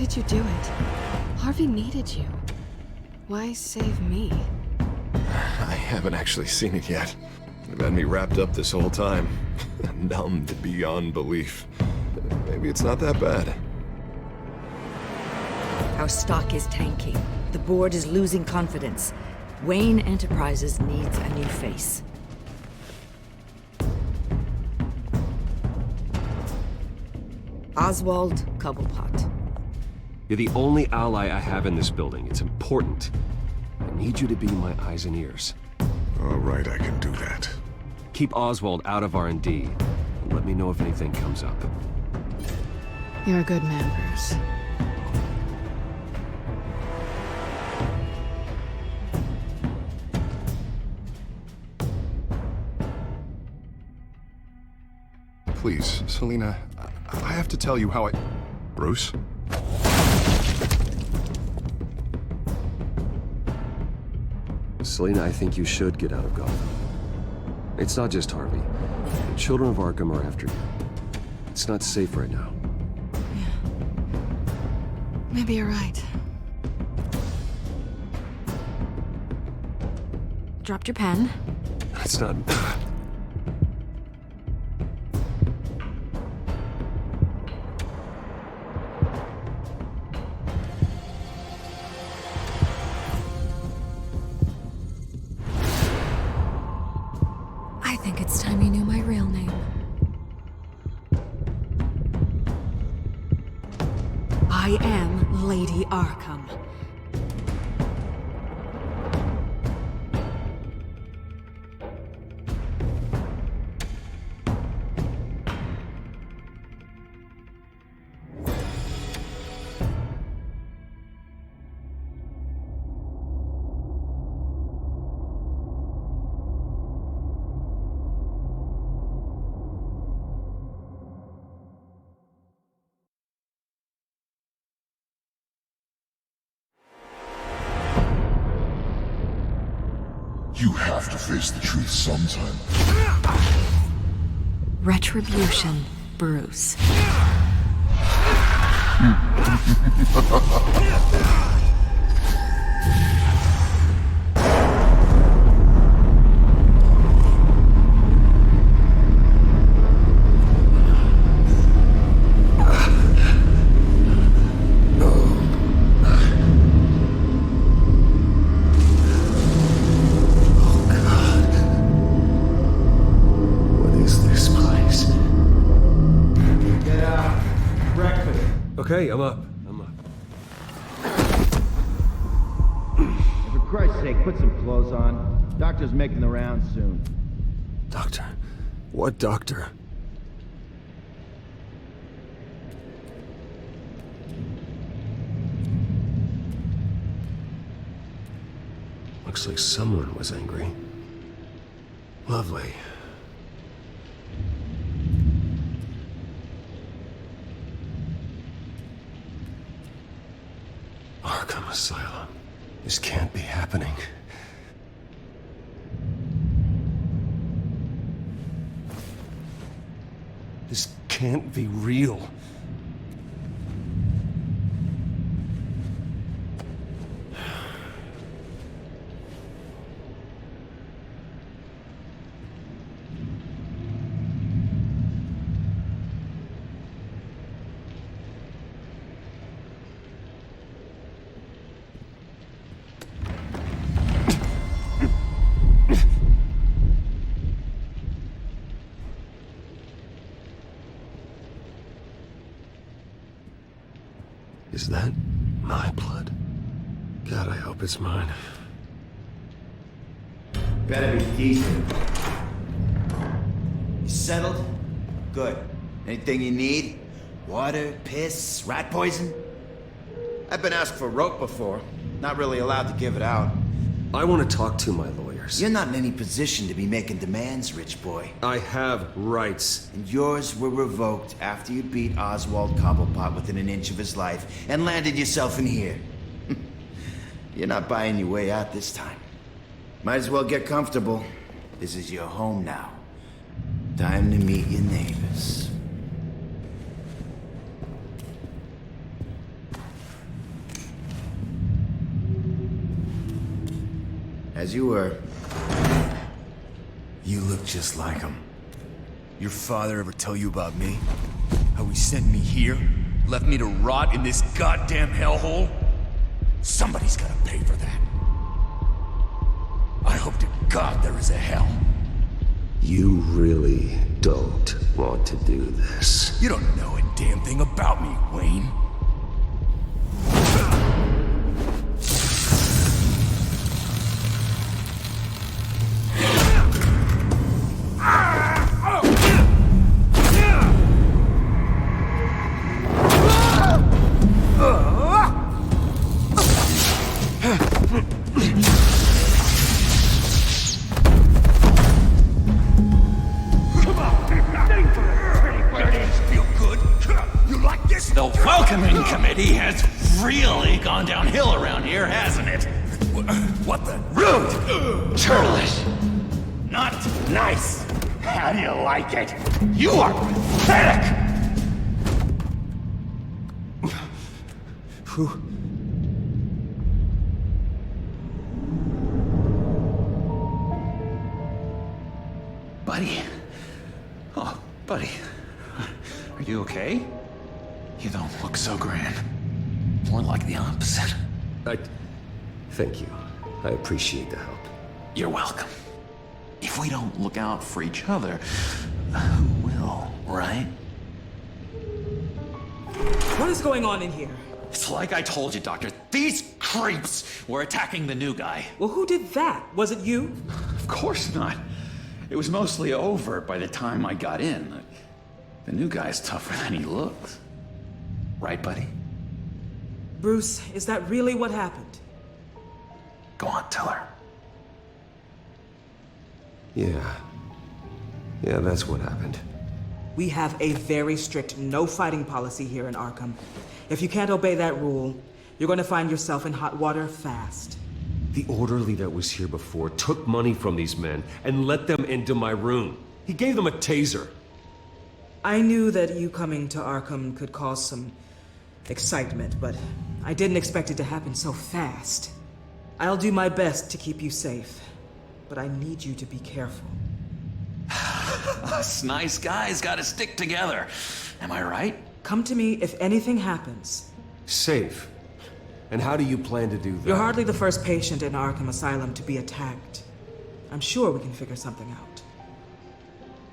did you do it? Harvey needed you. Why save me? I haven't actually seen it yet. They've had me wrapped up this whole time. Numbed beyond belief. Maybe it's not that bad. Our stock is tanking. The board is losing confidence. Wayne Enterprises needs a new face. Oswald Cobblepot. You're the only ally I have in this building. It's important. I need you to be my eyes and ears. All right, I can do that. Keep Oswald out of R&D, and let me know if anything comes up. You're a good man, Bruce. Please, Selina, I have to tell you how I... Bruce? Selina, I think you should get out of Gotham. It's not just Harvey. The children of Arkham are after you. It's not safe right now. Yeah. Maybe you're right. Dropped your pen. It's not... I think it's time you knew my real name. I am Lady Arkham. You have to face the truth sometime. Retribution, Bruce. Okay, I'm up. For Christ's sake, put some clothes on. Doctor's making the rounds soon. Doctor? What doctor? Looks like someone was angry. Lovely. Arkham Asylum. This can't be happening. This can't be real. Is that my blood? God, I hope it's mine. Better be decent. You settled? Good. Anything you need? Water, piss, rat poison? I've been asked for rope before. Not really allowed to give it out. I want to talk to my lawyers. You're not in any position to be making demands, rich boy. I have rights. And yours were revoked after you beat Oswald Cobblepot within an inch of his life and landed yourself in here. You're not buying your way out this time. Might as well get comfortable. This is your home now. Time to meet your neighbors. As you were. You look just like him. Your father ever tell you about me? How he sent me here? Left me to rot in this goddamn hellhole? Somebody's gotta pay for that. I hope to God there is a hell. You really don't want to do this. You don't know a damn thing about me, Wayne. The welcoming committee has really gone downhill around here, hasn't it? What the? Rude! Churlish! Not nice! How do you like it? You are pathetic! Buddy? Oh, buddy. Are you okay? You don't look so grand. More like the opposite. Thank you. I appreciate the help. You're welcome. If we don't look out for each other, who will, right? What is going on in here? It's like I told you, Doctor. These creeps were attacking the new guy. Well, who did that? Was it you? Of course not. It was mostly over by the time I got in. The new guy's tougher than he looks. Right, buddy? Bruce, is that really what happened? Go on, tell her. Yeah, that's what happened. We have a very strict no fighting policy here in Arkham. If you can't obey that rule, you're going to find yourself in hot water fast. The orderly that was here before took money from these men and let them into my room. He gave them a taser. I knew that you coming to Arkham could cause some excitement, but I didn't expect it to happen so fast. I'll do my best to keep you safe, but I need you to be careful. Us nice guys gotta stick together. Am I right? Come to me if anything happens. Safe? And how do you plan to do that? You're hardly the first patient in Arkham Asylum to be attacked. I'm sure we can figure something out.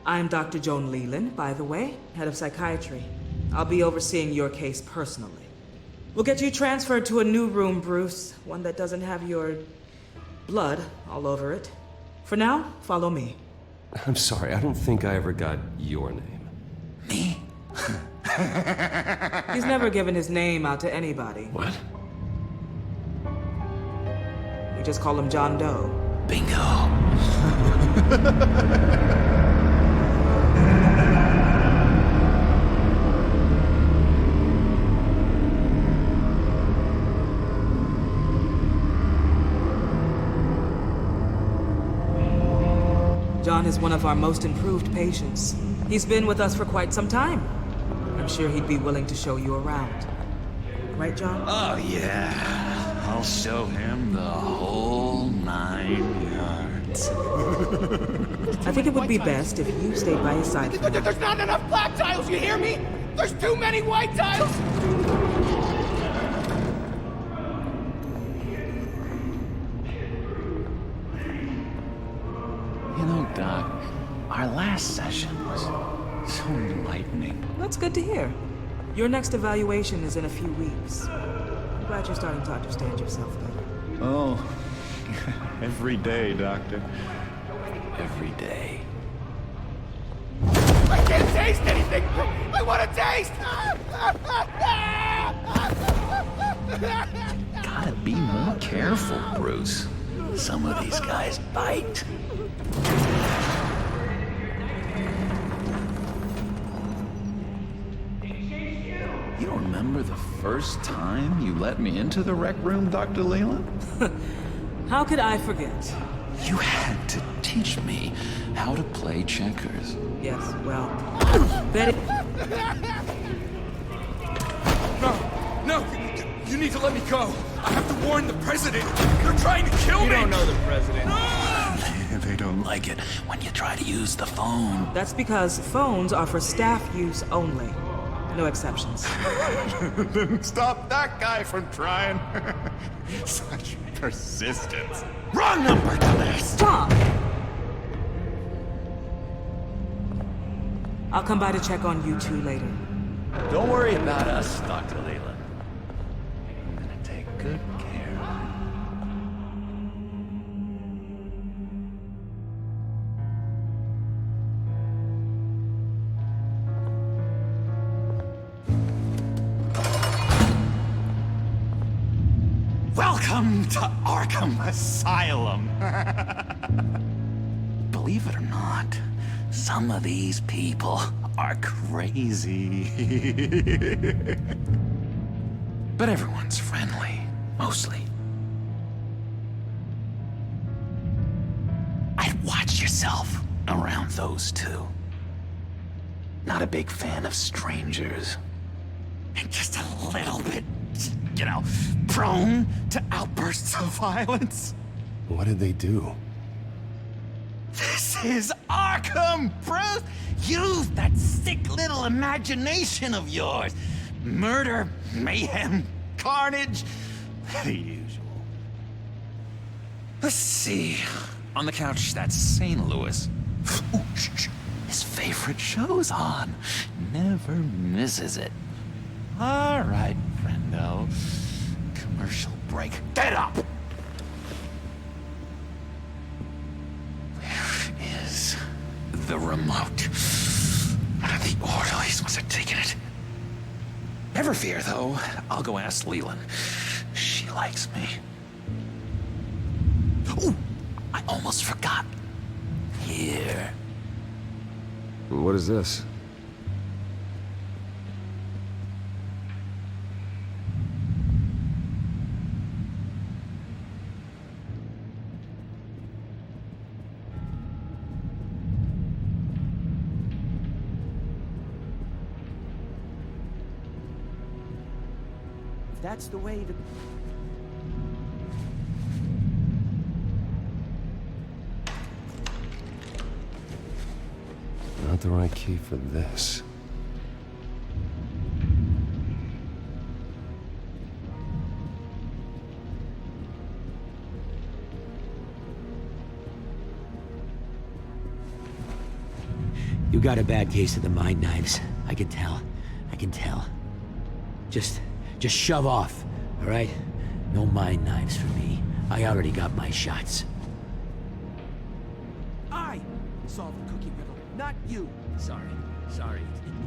I'm Dr. Joan Leland, by the way, head of psychiatry. I'll be overseeing your case personally. We'll get you transferred to a new room, Bruce. One that doesn't have your blood all over it. For now, follow me. I'm sorry, I don't think I ever got your name. Me? He's never given his name out to anybody. What? We just call him John Doe. Bingo. John is one of our most improved patients. He's been with us for quite some time. I'm sure he'd be willing to show you around. Right, John? Oh, yeah. I'll show him the whole 9 yards. I think it would be best if you stayed by his side. There's not enough black tiles, you hear me? There's too many white tiles! You know, Doc, our last session was so enlightening. That's good to hear. Your next evaluation is in a few weeks. I'm glad you're starting to understand yourself better. Oh, every day, Doctor. Every day. I can't taste anything! I want to taste! Gotta be more careful, Bruce. Some of these guys bite. You don't remember the first time you let me into the rec room, Dr. Leland? How could I forget? You had to teach me how to play checkers. Yes, well, Betty... No, You need to let me go. I have to warn the president. They're trying to kill me. You don't know the president. They don't like it when you try to use the phone. That's because phones are for staff use only. No exceptions. Stop that guy from trying. Such persistence. Wrong number to this. Stop! I'll come by to check on you two later. Don't worry about us, Dr. Leland. I'm gonna take good care of it. Welcome to Arkham Asylum. Believe it or not, some of these people are crazy. But everyone's friendly, mostly. I'd watch yourself around those two. Not a big fan of strangers. And just a little bit, you know, prone to outbursts of violence. What did they do? This is Arkham, Bruce! Use that sick little imagination of yours. Murder, mayhem, carnage, the usual. Let's see. On the couch, that's St. Louis. Ooh, shh. His favorite show's on. Never misses it. All right, friendo. Commercial break. Get up! Where is the remote? The orderlies must have taken it. Never fear, though. I'll go ask Leland. She likes me. Ooh, I almost forgot. Here. What is this? That's the way to... Not the right key for this. You got a bad case of the mind knives. I can tell. I can tell. Just shove off, all right? No mind knives for me. I already got my shots. I solved the cookie riddle, not you. Sorry.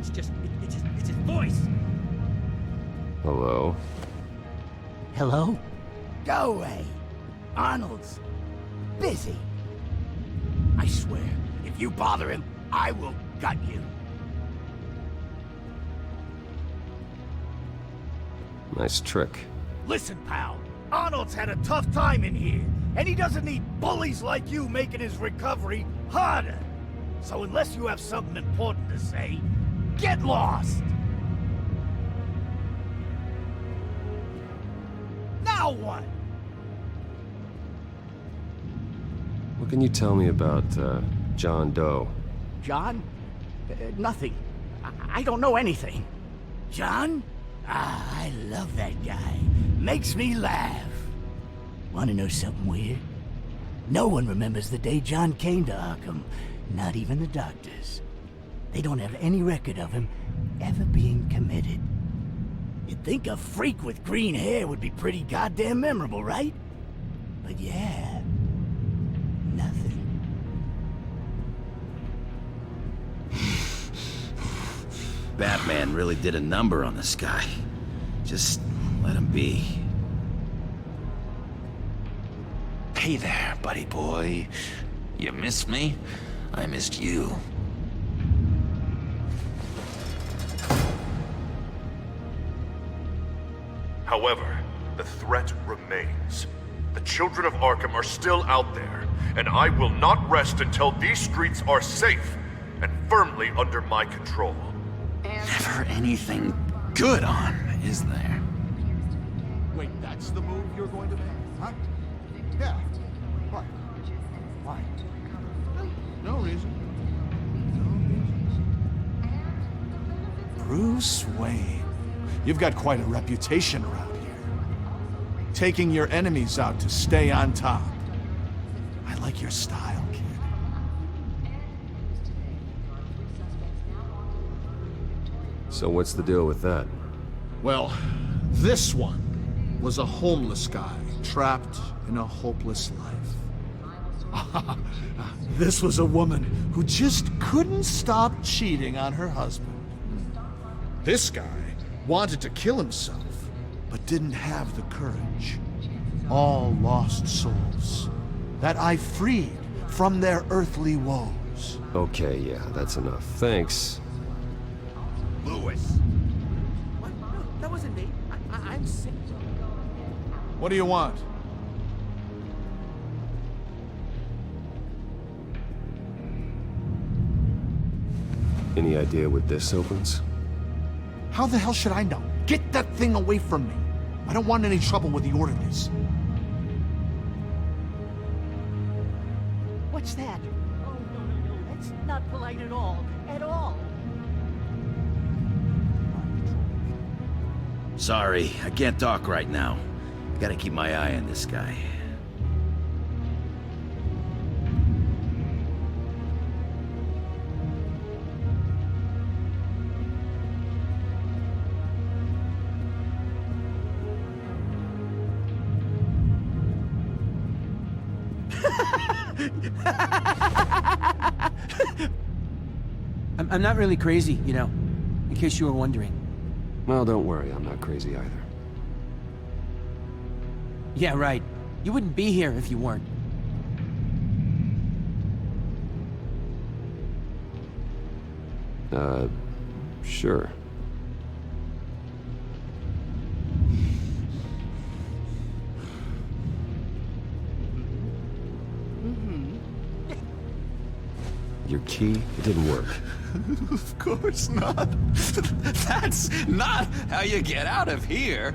It's his voice. Hello? Hello? Go away. Arnold's busy. I swear, if you bother him, I will gut you. Nice trick. Listen, pal. Arnold's had a tough time in here, and he doesn't need bullies like you making his recovery harder. So unless you have something important to say, get lost! Now what? What can you tell me about, John Doe? John? Nothing. I don't know anything. John? Ah, I love that guy. Makes me laugh. Wanna know something weird? No one remembers the day John came to Arkham. Not even the doctors. They don't have any record of him ever being committed. You'd think a freak with green hair would be pretty goddamn memorable, right? But yeah, nothing. Batman really did a number on this guy. Just let him be. Hey there, buddy boy. You missed me? I missed you. However, the threat remains. The children of Arkham are still out there, and I will not rest until these streets are safe and firmly under my control. Never anything good on, is there? Wait, that's the move you're going to make? Huh? Yeah. Why? Why? No reason. Bruce Wayne. You've got quite a reputation around here. Taking your enemies out to stay on top. I like your style, kid. So what's the deal with that? Well, this one was a homeless guy trapped in a hopeless life. This was a woman who just couldn't stop cheating on her husband. This guy wanted to kill himself, but didn't have the courage. All lost souls that I freed from their earthly woes. Okay, yeah, that's enough. Thanks. Lewis! What? No, that wasn't me. I'm sick. What do you want? Any idea what this opens? How the hell should I know? Get that thing away from me. I don't want any trouble with the orderlies. What's that? Oh, no. That's not polite at all. At all. Sorry, I can't talk right now. Gotta keep my eye on this guy. I'm not really crazy, you know, in case you were wondering. Well, don't worry, I'm not crazy either. Yeah, right. You wouldn't be here if you weren't. Sure. Your key, it didn't work. Of course not. That's not how you get out of here.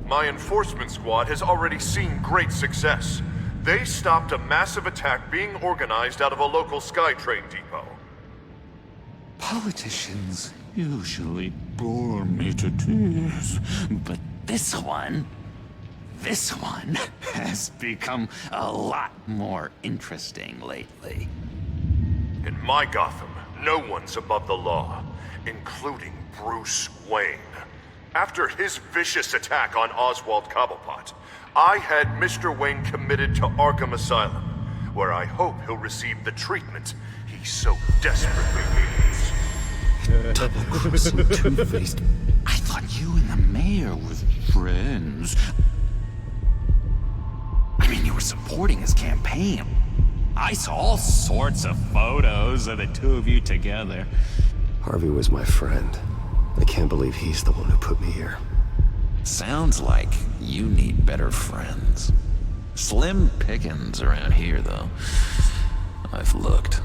My enforcement squad has already seen great success. They stopped a massive attack being organized out of a local SkyTrain depot. Politicians usually bore me to tears, but this one has become a lot more interesting lately. In my Gotham, no one's above the law, including Bruce Wayne. After his vicious attack on Oswald Cobblepot, I had Mr. Wayne committed to Arkham Asylum, where I hope he'll receive the treatment he so desperately needs. Double-crossing, two-faced. I thought you and the mayor were friends. I mean, you were supporting his campaign. I saw all sorts of photos of the two of you together. Harvey was my friend. I can't believe he's the one who put me here. Sounds like you need better friends. Slim pickings around here, though. I've looked.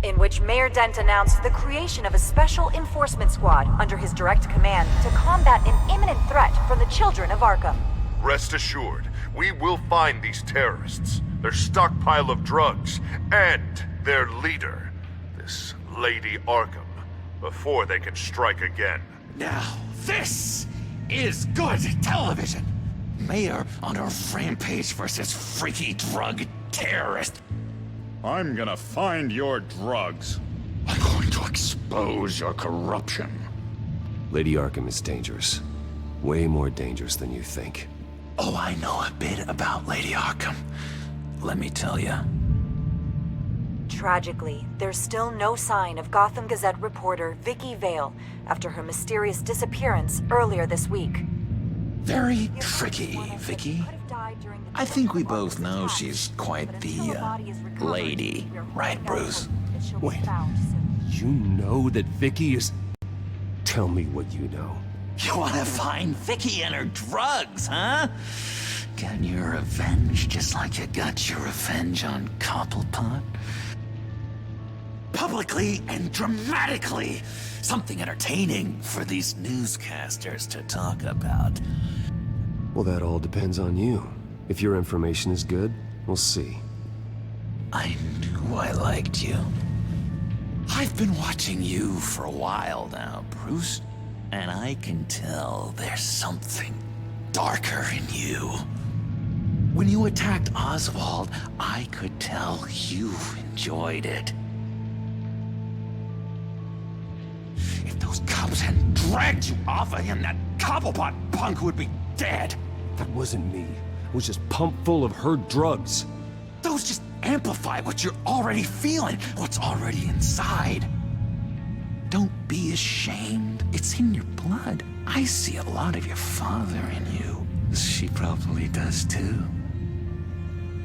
In which Mayor Dent announced the creation of a special enforcement squad under his direct command to combat an imminent threat from the children of Arkham. Rest assured, we will find these terrorists, their stockpile of drugs, and their leader, this Lady Arkham, before they can strike again. Now, this is good television! Mayor on a rampage versus freaky drug terrorist. I'm gonna find your drugs. I'm going to expose your corruption. Lady Arkham is dangerous. Way more dangerous than you think. Oh, I know a bit about Lady Arkham. Let me tell you. Tragically, there's still no sign of Gotham Gazette reporter Vicky Vale after her mysterious disappearance earlier this week. Very tricky, Vicky. I think we both know she's quite the, lady, right, Bruce? Wait, you know that Vicky is... Tell me what you know. You wanna find Vicky and her drugs, huh? Get your revenge just like you got your revenge on Cobblepot? publicly and dramatically. Something entertaining for these newscasters to talk about. Well, that all depends on you. If your information is good, we'll see. I knew I liked you. I've been watching you for a while now, Bruce, and I can tell there's something darker in you. When you attacked Oswald, I could tell you enjoyed it. If those cops hadn't dragged you off of him, that Cobblepot punk would be dead. That wasn't me. It was just pumped full of her drugs. Those just amplify what you're already feeling, what's already inside. Don't be ashamed. It's in your blood. I see a lot of your father in you. She probably does too.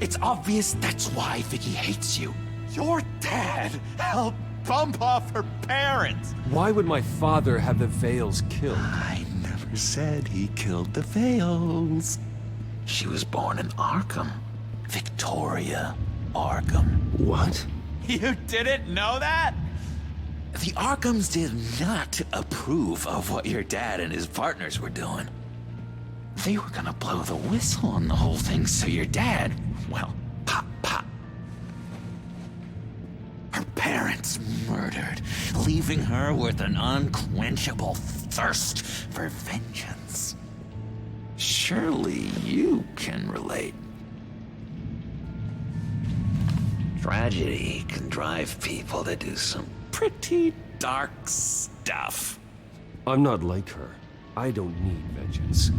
It's obvious that's why Vicky hates you. Your dad helped bump off her parents. Why would my father have the Vales killed? I never said he killed the Vales. She was born in Arkham. Victoria Arkham. What? You didn't know that? The Arkhams did not approve of what your dad and his partners were doing. They were gonna blow the whistle on the whole thing, so your dad, well, pop. Her parents murdered, leaving her with an unquenchable thirst for vengeance. Surely you can relate. Tragedy can drive people to do some pretty dark stuff. I'm not like her. I don't need vengeance.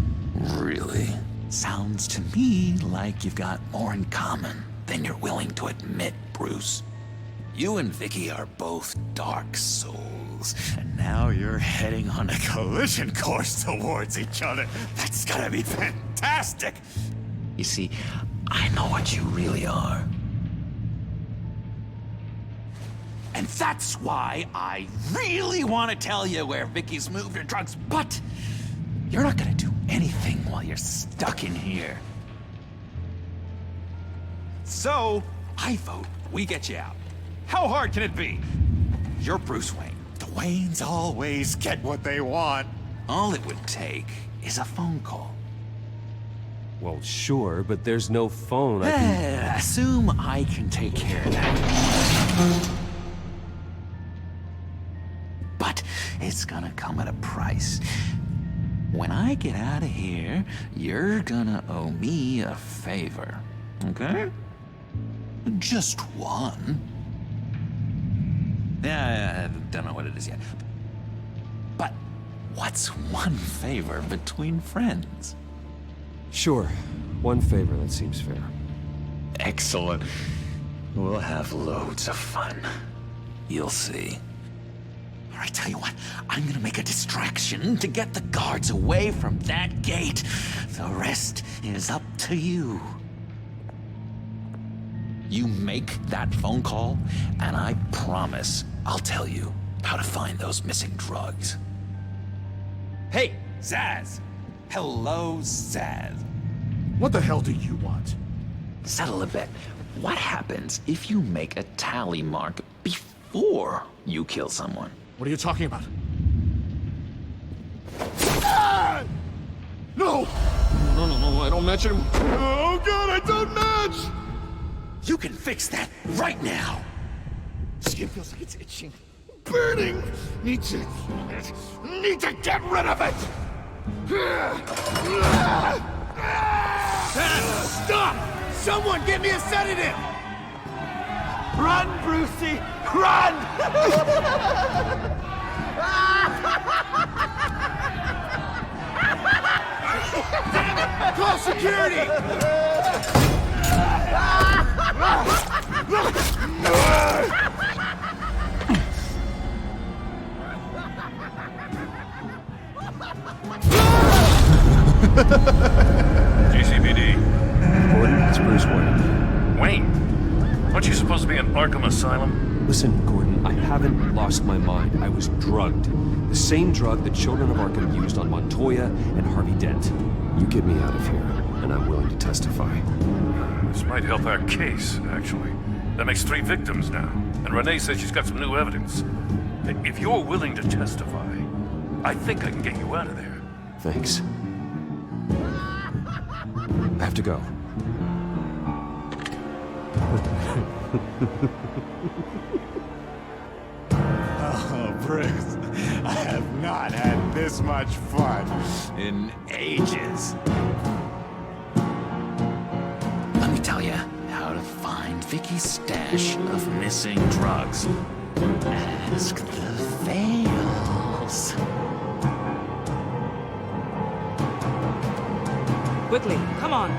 Really? Sounds to me like you've got more in common than you're willing to admit, Bruce. You and Vicky are both dark souls, and now you're heading on a collision course towards each other. That's gotta be fantastic! You see, I know what you really are. And that's why I really want to tell you where Vicky's moved her drugs, but you're not gonna do anything while you're stuck in here. So, I vote we get you out. How hard can it be? You're Bruce Wayne. The Waynes always get what they want. All it would take is a phone call. Well, sure, but there's no phone. I can... Assume I can take care of that. But it's gonna come at a price. When I get out of here, you're gonna owe me a favor, okay? Just one. Yeah, I don't know what it is yet. But what's one favor between friends? Sure. One favor, that seems fair. Excellent. We'll have loads of fun. You'll see. All right, tell you what, I'm gonna make a distraction to get the guards away from that gate. The rest is up to you. You make that phone call, and I promise I'll tell you how to find those missing drugs. Hey, Zaz! Hello, Zaz. What the hell do you want? Settle a bet. What happens if you make a tally mark before you kill someone? What are you talking about? Ah! No! No, I don't match him. Oh god, I don't match! You can fix that right now! Skin feels like it's itching. Burning! Need to get rid of it! Stop! Someone get me a sedative! Run, Brucey! Run! Call security! GCPD. Gordon, it's Bruce Wayne. Wayne, aren't you supposed to be in Arkham Asylum? Listen, Gordon, I haven't lost my mind. I was drugged. The same drug the children of Arkham used on Montoya and Harvey Dent. You get me out of here, and I'm willing to testify. This might help our case, actually. That makes 3 victims now. And Renee says she's got some new evidence. If you're willing to testify, I think I can get you out of there. Thanks. I have to go. Oh, Bruce, I have not had this much fun in ages. Let me tell you how to find Vicky's stash of missing drugs. Ask the Fails. Quickly, come on.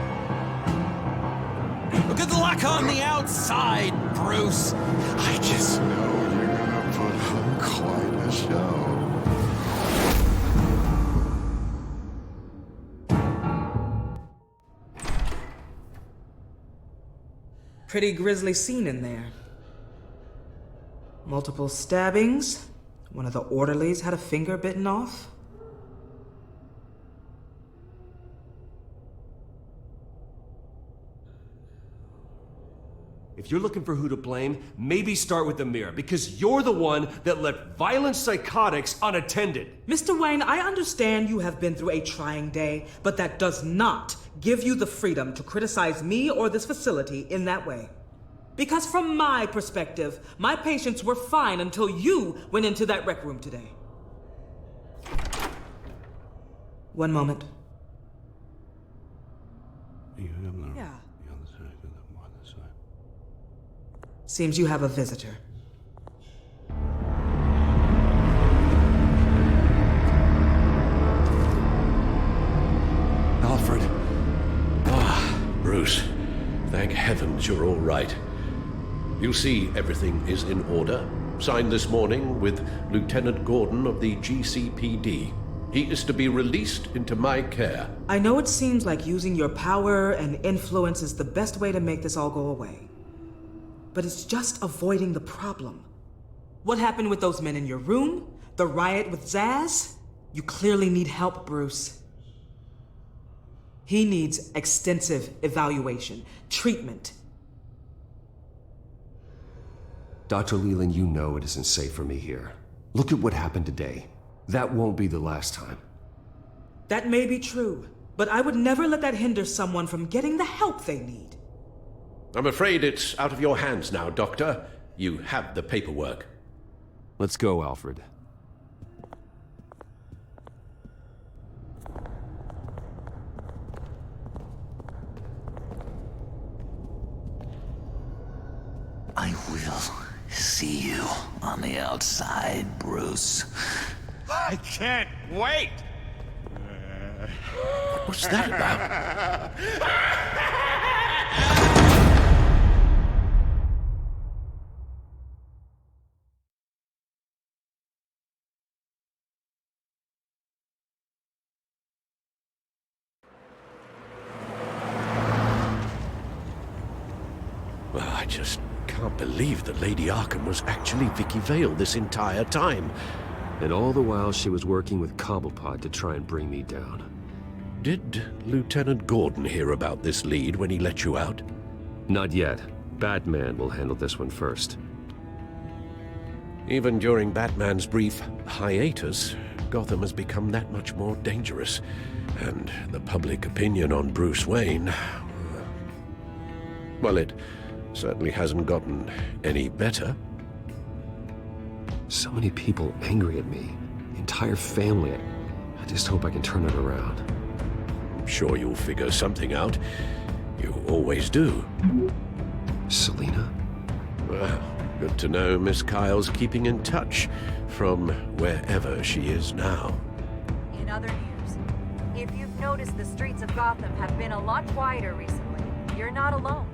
Good luck on the outside, Bruce. I just know you're gonna put on quite a show. Pretty grisly scene in there. Multiple stabbings. One of the orderlies had a finger bitten off. If you're looking for who to blame, maybe start with the mirror, because you're the one that left violent psychotics unattended. Mr. Wayne, I understand you have been through a trying day, but that does not give you the freedom to criticize me or this facility in that way. Because from my perspective, my patients were fine until you went into that rec room today. One moment. Yeah. Seems you have a visitor. Alfred. Bruce. Thank heavens you're all right. You see, everything is in order. Signed this morning with Lieutenant Gordon of the GCPD. He is to be released into my care. I know it seems like using your power and influence is the best way to make this all go away. But it's just avoiding the problem. What happened with those men in your room? The riot with Zaz? You clearly need help, Bruce. He needs extensive evaluation, treatment. Dr. Leland, you know it isn't safe for me here. Look at what happened today. That won't be the last time. That may be true, but I would never let that hinder someone from getting the help they need. I'm afraid it's out of your hands now, Doctor. You have the paperwork. Let's go, Alfred. I will see you on the outside, Bruce. I can't wait! What was that about? Well, I just can't believe that Lady Arkham was actually Vicky Vale this entire time. And all the while she was working with Cobblepot to try and bring me down. Did Lieutenant Gordon hear about this lead when he let you out? Not yet. Batman will handle this one first. Even during Batman's brief hiatus, Gotham has become that much more dangerous. And the public opinion on Bruce Wayne... well, it certainly hasn't gotten any better. So many people angry at me. The entire family. I just hope I can turn it around. I'm sure you'll figure something out. You always do. Selina? Well, good to know Miss Kyle's keeping in touch from wherever she is now. In other news, if you've noticed the streets of Gotham have been a lot quieter recently, you're not alone.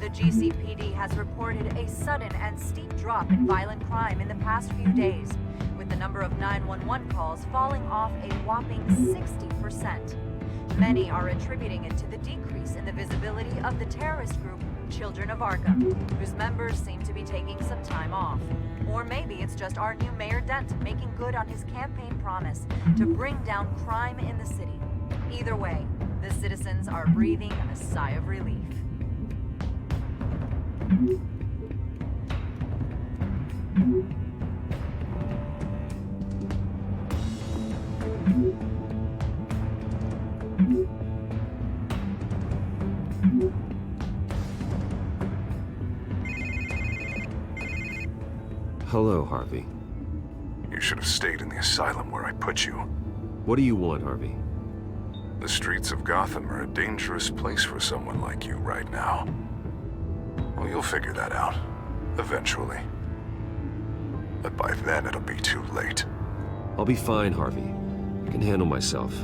The GCPD has reported a sudden and steep drop in violent crime in the past few days, with the number of 911 calls falling off a whopping 60%. Many are attributing it to the decrease in the visibility of the terrorist group Children of Arkham, whose members seem to be taking some time off. Or maybe it's just our new Mayor Dent making good on his campaign promise to bring down crime in the city. Either way, the citizens are breathing a sigh of relief. Hello, Harvey. You should have stayed in the asylum where I put you. What do you want, Harvey? The streets of Gotham are a dangerous place for someone like you right now. Well, you'll figure that out. Eventually. But by then, it'll be too late. I'll be fine, Harvey. I can handle myself.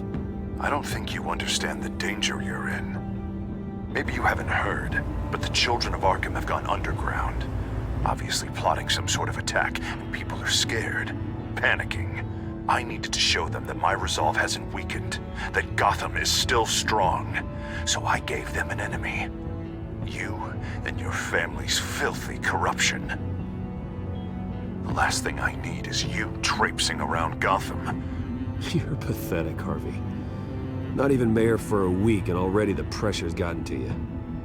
I don't think you understand the danger you're in. Maybe you haven't heard, but the children of Arkham have gone underground. Obviously plotting some sort of attack, and people are scared, panicking. I needed to show them that my resolve hasn't weakened, that Gotham is still strong. So I gave them an enemy. You and your family's filthy corruption. The last thing I need is you traipsing around Gotham. You're pathetic, Harvey. Not even mayor for a week and already the pressure's gotten to you.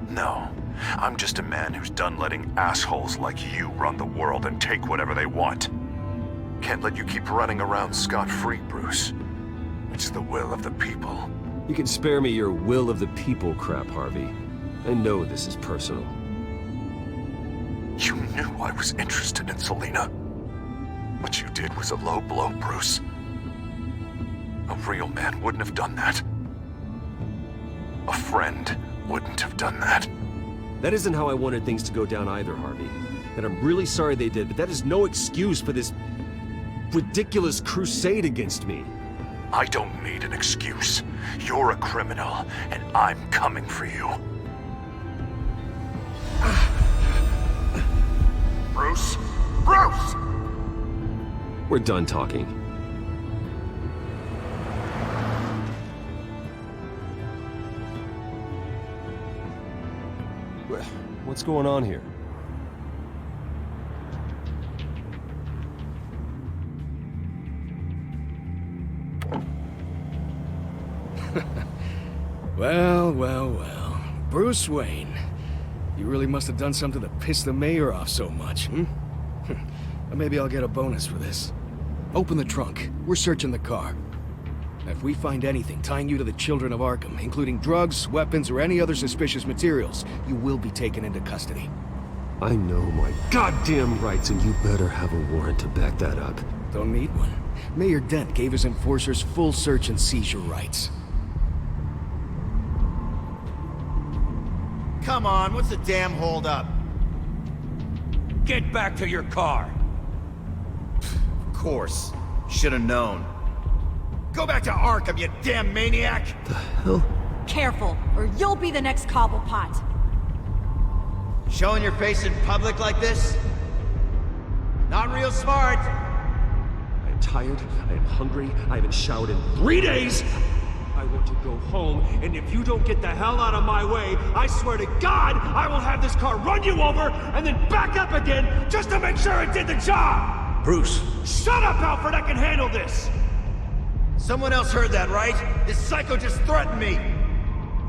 No, I'm just a man who's done letting assholes like you run the world and take whatever they want. Can't let you keep running around scot-free, Bruce. It's the will of the people. You can spare me your will of the people crap, Harvey. I know this is personal. You knew I was interested in Selina. What you did was a low blow, Bruce. A real man wouldn't have done that. A friend wouldn't have done that. That isn't how I wanted things to go down either, Harvey. And I'm really sorry they did, but that is no excuse for this ridiculous crusade against me. I don't need an excuse. You're a criminal, and I'm coming for you. Bruce? Bruce! We're done talking. What's going on here? Well. Bruce Wayne. You really must have done something to piss the mayor off so much, hmm? Maybe I'll get a bonus for this. Open the trunk. We're searching the car. If we find anything tying you to the children of Arkham, including drugs, weapons, or any other suspicious materials, you will be taken into custody. I know my goddamn rights, and you better have a warrant to back that up. Don't need one. Mayor Dent gave his enforcers full search and seizure rights. Come on, what's the damn holdup? Get back to your car! Of course. Should have known. Go back to Arkham, you damn maniac! The hell? Careful, or you'll be the next Cobblepot. Showing your face in public like this? Not real smart. I am tired, I am hungry, I haven't showered in 3 days! I want to go home, and if you don't get the hell out of my way, I swear to God, I will have this car run you over, and then back up again, just to make sure it did the job! Bruce! Shut up, Alfred, I can handle this! Someone else heard that, right? This psycho just threatened me!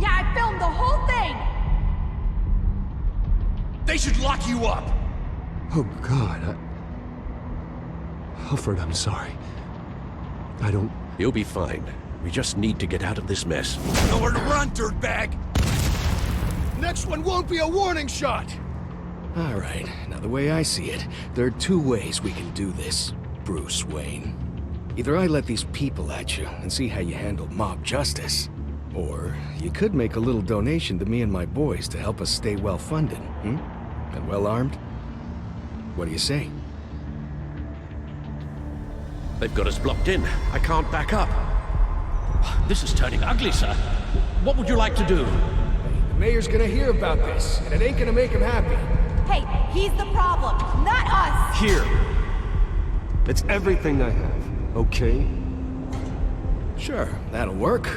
Yeah, I filmed the whole thing! They should lock you up! Oh, God, Alfred, I'm sorry. I don't... You'll be fine. We just need to get out of this mess. Nowhere to run, dirtbag! Next one won't be a warning shot! All right, now the way I see it, there are two ways we can do this, Bruce Wayne. Either I let these people at you and see how you handle mob justice, or you could make a little donation to me and my boys to help us stay well-funded, and well-armed. What do you say? They've got us blocked in. I can't back up. This is turning ugly, sir. What would you like to do? The mayor's gonna hear about this, and it ain't gonna make him happy. Hey, he's the problem, not us! Here. It's everything I have, okay? Sure, that'll work.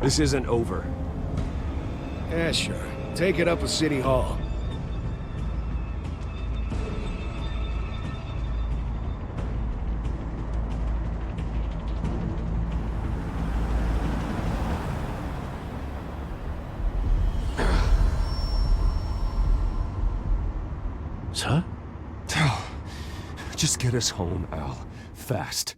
This isn't over. Yeah, sure. Take it up with City Hall. Sir? Just get us home, Al. Fast.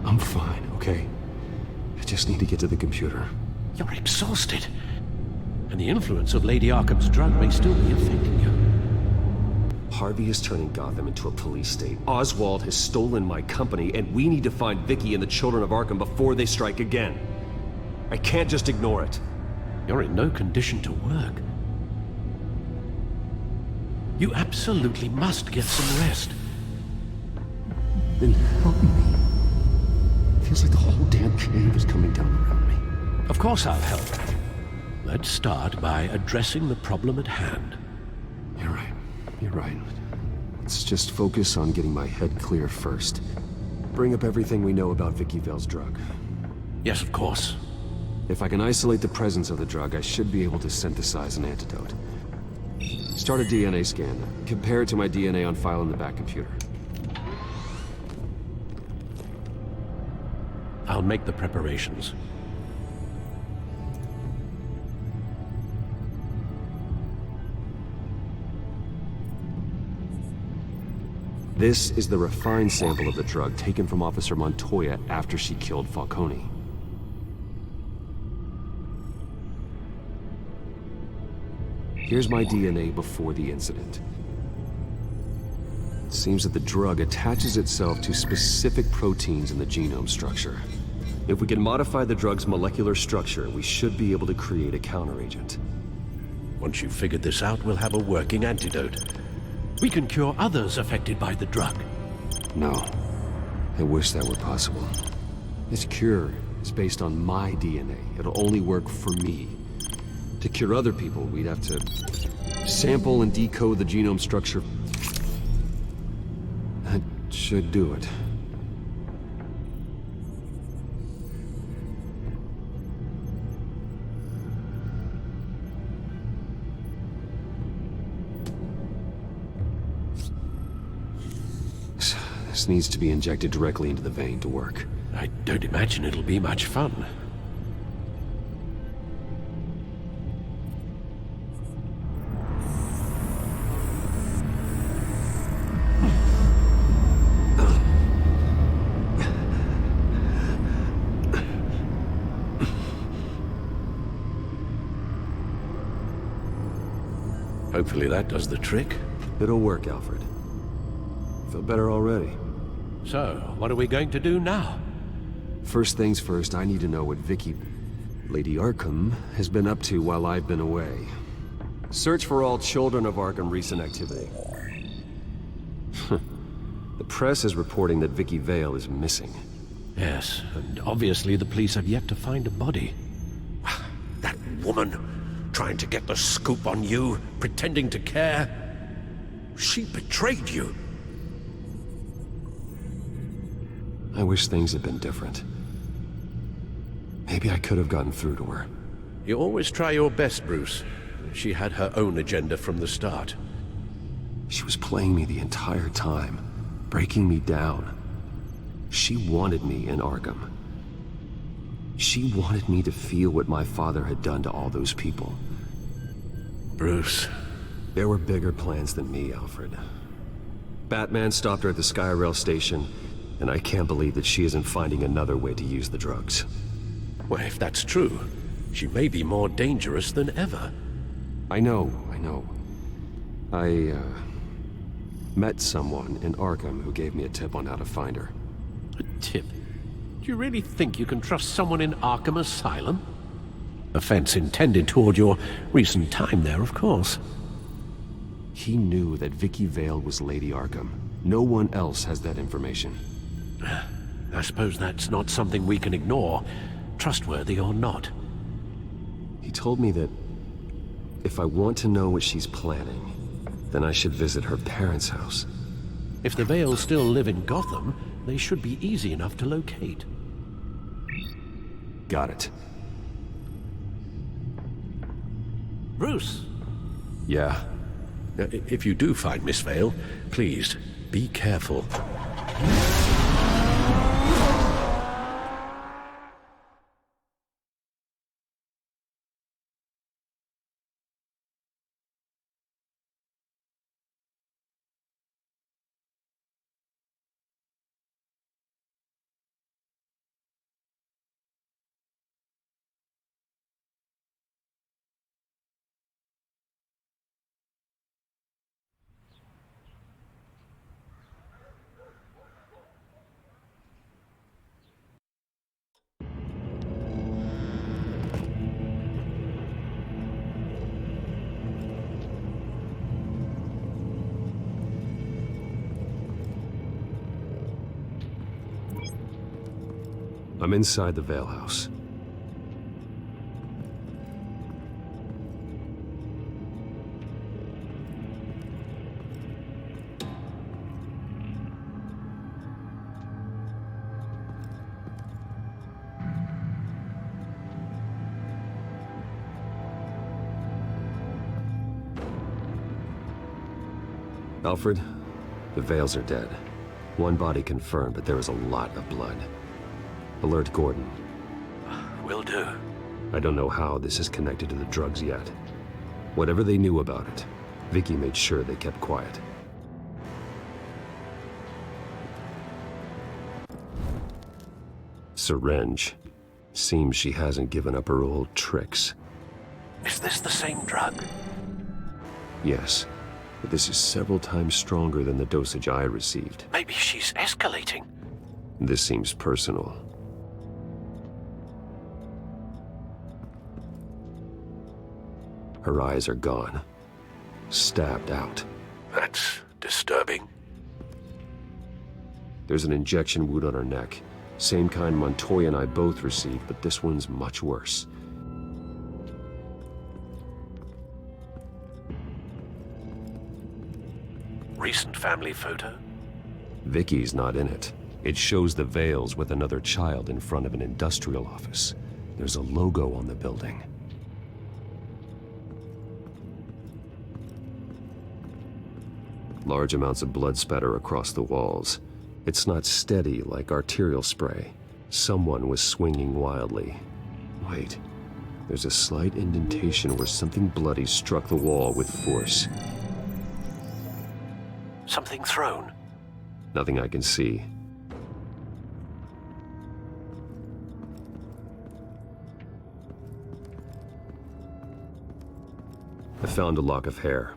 I'm fine, okay? I just need to get to the computer. You're exhausted. And the influence of Lady Arkham's drug may still be affecting you. Harvey is turning Gotham into a police state. Oswald has stolen my company, and we need to find Vicky and the Children of Arkham before they strike again. I can't just ignore it. You're in no condition to work. You absolutely must get some rest. Then help me. Feels like the whole damn cave is coming down around me. Of course I'll help. Let's start by addressing the problem at hand. You're right. You're right. Let's just focus on getting my head clear first. Bring up everything we know about Vicky Vale's drug. Yes, of course. If I can isolate the presence of the drug, I should be able to synthesize an antidote. Start a DNA scan. Compare it to my DNA on file in the back computer. I'll make the preparations. This is the refined sample of the drug taken from Officer Montoya after she killed Falcone. Here's my DNA before the incident. It seems that the drug attaches itself to specific proteins in the genome structure. If we can modify the drug's molecular structure, we should be able to create a counteragent. Once you've figured this out, we'll have a working antidote. We can cure others affected by the drug. No. I wish that were possible. This cure is based on my DNA. It'll only work for me. To cure other people, we'd have to sample and decode the genome structure. That should do it. This needs to be injected directly into the vein to work. I don't imagine it'll be much fun. Hopefully that does the trick. It'll work, Alfred. Feel better already. So, what are we going to do now? First things first, I need to know what Vicky, Lady Arkham, has been up to while I've been away. Search for all Children of Arkham recent activity. The press is reporting that Vicky Vale is missing. Yes, and obviously the police have yet to find a body. That woman, trying to get the scoop on you, pretending to care. She betrayed you. I wish things had been different. Maybe I could have gotten through to her. You always try your best, Bruce. She had her own agenda from the start. She was playing me the entire time, breaking me down. She wanted me in Arkham. She wanted me to feel what my father had done to all those people. Bruce. There were bigger plans than me, Alfred. Batman stopped her at the Skyrail station, and I can't believe that she isn't finding another way to use the drugs. Well, if that's true, she may be more dangerous than ever. I know. I met someone in Arkham who gave me a tip on how to find her. A tip? Do you really think you can trust someone in Arkham Asylum? Offense intended toward your recent time there, of course. He knew that Vicky Vale was Lady Arkham. No one else has that information. I suppose that's not something we can ignore, trustworthy or not. He told me that If I want to know what she's planning, then I should visit her parents' house. If the Vales still live in Gotham, they should be easy enough to locate. Got it. Bruce! Yeah? If you do find Miss Vale, please, be careful. I'm inside the Vale house. Alfred, the Vales are dead. One body confirmed, but there is a lot of blood. Alert Gordon. Will do. I don't know how this is connected to the drugs yet. Whatever they knew about it, Vicky made sure they kept quiet. Syringe. Seems she hasn't given up her old tricks. Is this the same drug? Yes, but this is several times stronger than the dosage I received. Maybe she's escalating. This seems personal. Her eyes are gone. Stabbed out. That's disturbing. There's an injection wound on her neck. Same kind Montoya and I both received, but this one's much worse. Recent family photo? Vicky's not in it. It shows the Vales with another child in front of an industrial office. There's a logo on the building. Large amounts of blood spatter across the walls. It's not steady like arterial spray. Someone was swinging wildly. Wait, there's a slight indentation where something bloody struck the wall with force. Something thrown? Nothing I can see. I found a lock of hair.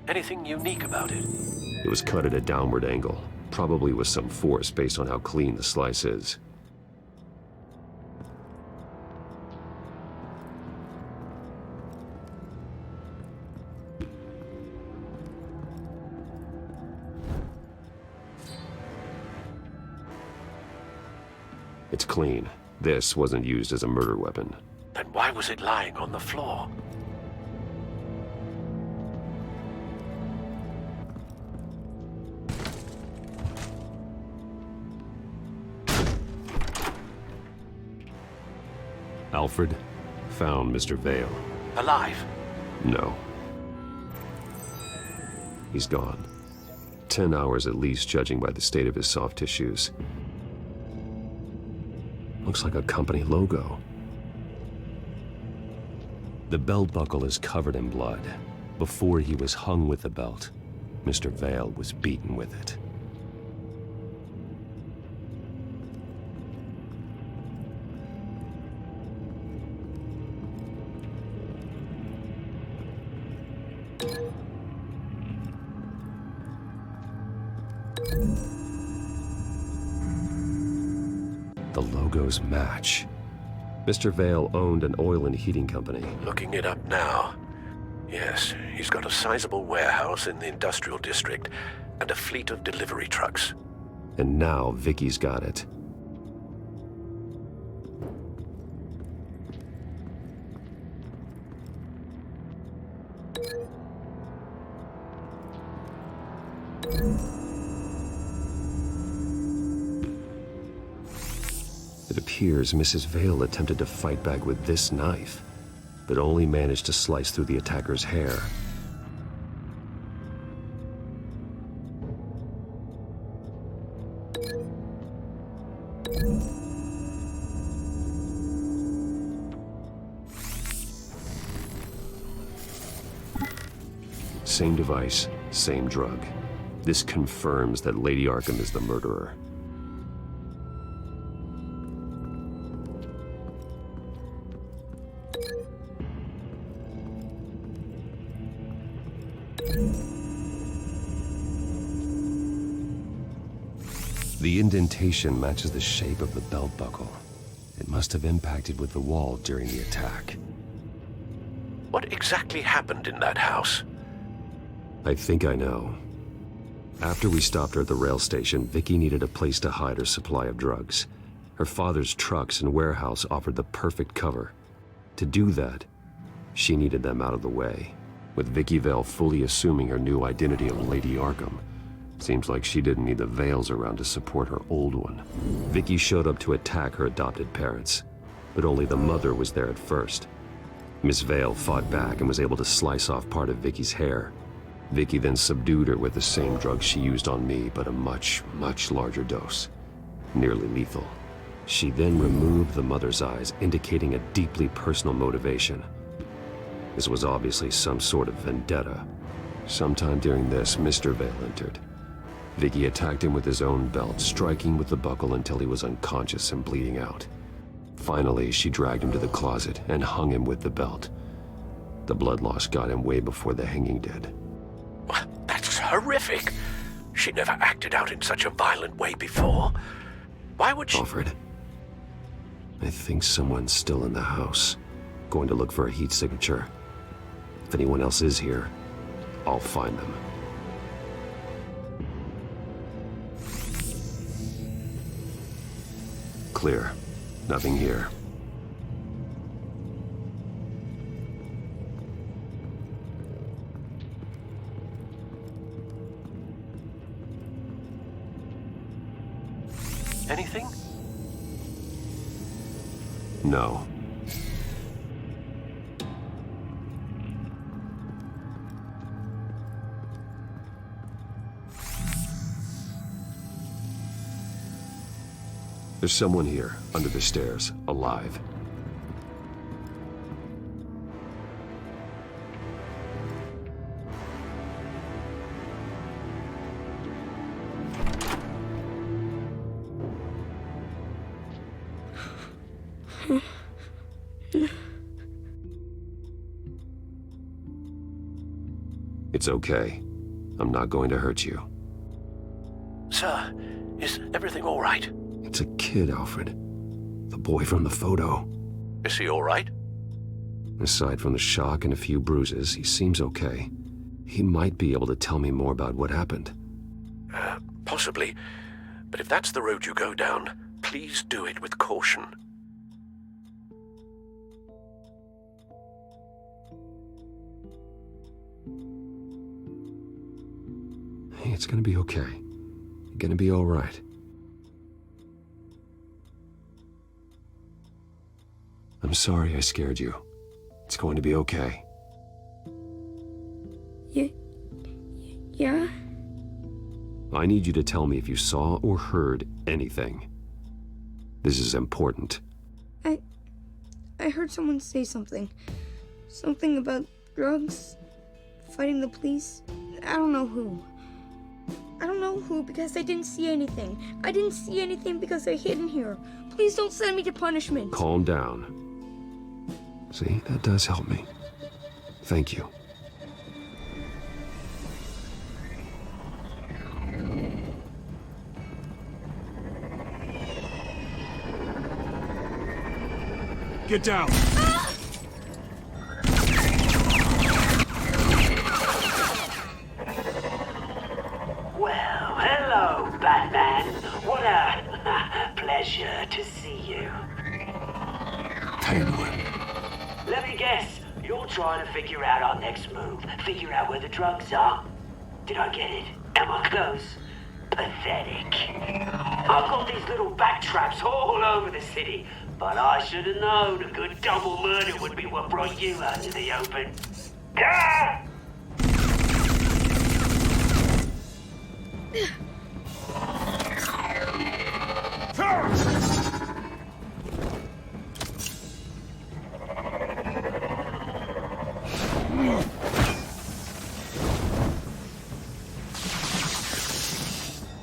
Anything unique about it? It was cut at a downward angle, probably with some force based on how clean the slice is. It's clean. This wasn't used as a murder weapon. Then why was it lying on the floor? Alfred found Mr. Vale. Alive? No. He's gone. 10 hours at least, judging by the state of his soft tissues. Looks like a company logo. The belt buckle is covered in blood. Before he was hung with the belt, Mr. Vale was beaten with it. The logos match. Mr. Vale owned an oil and heating company. Looking it up now. Yes, he's got a sizable warehouse in the industrial district and a fleet of delivery trucks. And now Vicky's got it. It appears Mrs. Vale attempted to fight back with this knife, but only managed to slice through the attacker's hair. Same device, same drug. This confirms that Lady Arkham is the murderer. The indentation matches the shape of the belt buckle. It must have impacted with the wall during the attack. What exactly happened in that house? I think I know. After we stopped her at the rail station, Vicky needed a place to hide her supply of drugs. Her father's trucks and warehouse offered the perfect cover. To do that, she needed them out of the way. With Vicky Vale fully assuming her new identity of Lady Arkham, seems like she didn't need the Vales around to support her old one. Vicky showed up to attack her adopted parents, but only the mother was there at first. Miss Vale fought back and was able to slice off part of Vicky's hair. Vicky then subdued her with the same drug she used on me, but a much, much larger dose. Nearly lethal. She then removed the mother's eyes, indicating a deeply personal motivation. This was obviously some sort of vendetta. Sometime during this, Mr. Vale entered. Vicky attacked him with his own belt, striking with the buckle until he was unconscious and bleeding out. Finally, she dragged him to the closet and hung him with the belt. The blood loss got him way before the hanging did. That's horrific. She never acted out in such a violent way before. Why would she— Alfred, I think someone's still in the house. Going to look for a heat signature. If anyone else is here, I'll find them. Clear. Nothing here. Anything? No. There's someone here, under the stairs, alive. It's okay. I'm not going to hurt you. Sir, is everything all right? It's a kid, Alfred. The boy from the photo. Is he all right? Aside from the shock and a few bruises, he seems okay. He might be able to tell me more about what happened. Possibly. But if that's the road you go down, please do it with caution. Hey, it's gonna be okay. You're gonna be all right. I'm sorry I scared you. It's going to be okay. Yeah? I need you to tell me if you saw or heard anything. This is important. I heard someone say something. Something about drugs, fighting the police. I don't know who. I don't know who because I didn't see anything. I didn't see anything because they're hidden here. Please don't send me to punishment. Calm down. See, that does help me. Thank you. Get down! Well, hello, Batman. What a pleasure to see you. Penguin. Let me guess, you're trying to figure out our next move. Figure out where the drugs are. Did I get it? Am I close? Pathetic. I've got these little bat traps all over the city, but I should have known a good double murder would be what brought you out to the open. Ah!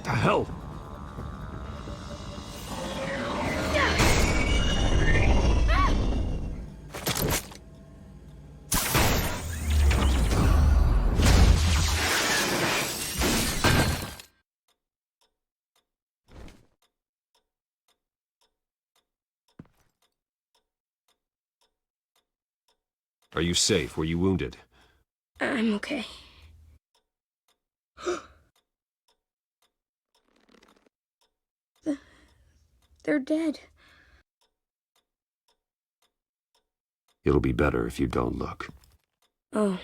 The hell? Are you safe? Were you wounded? I'm okay. They're dead. It'll be better if you don't look. Oh,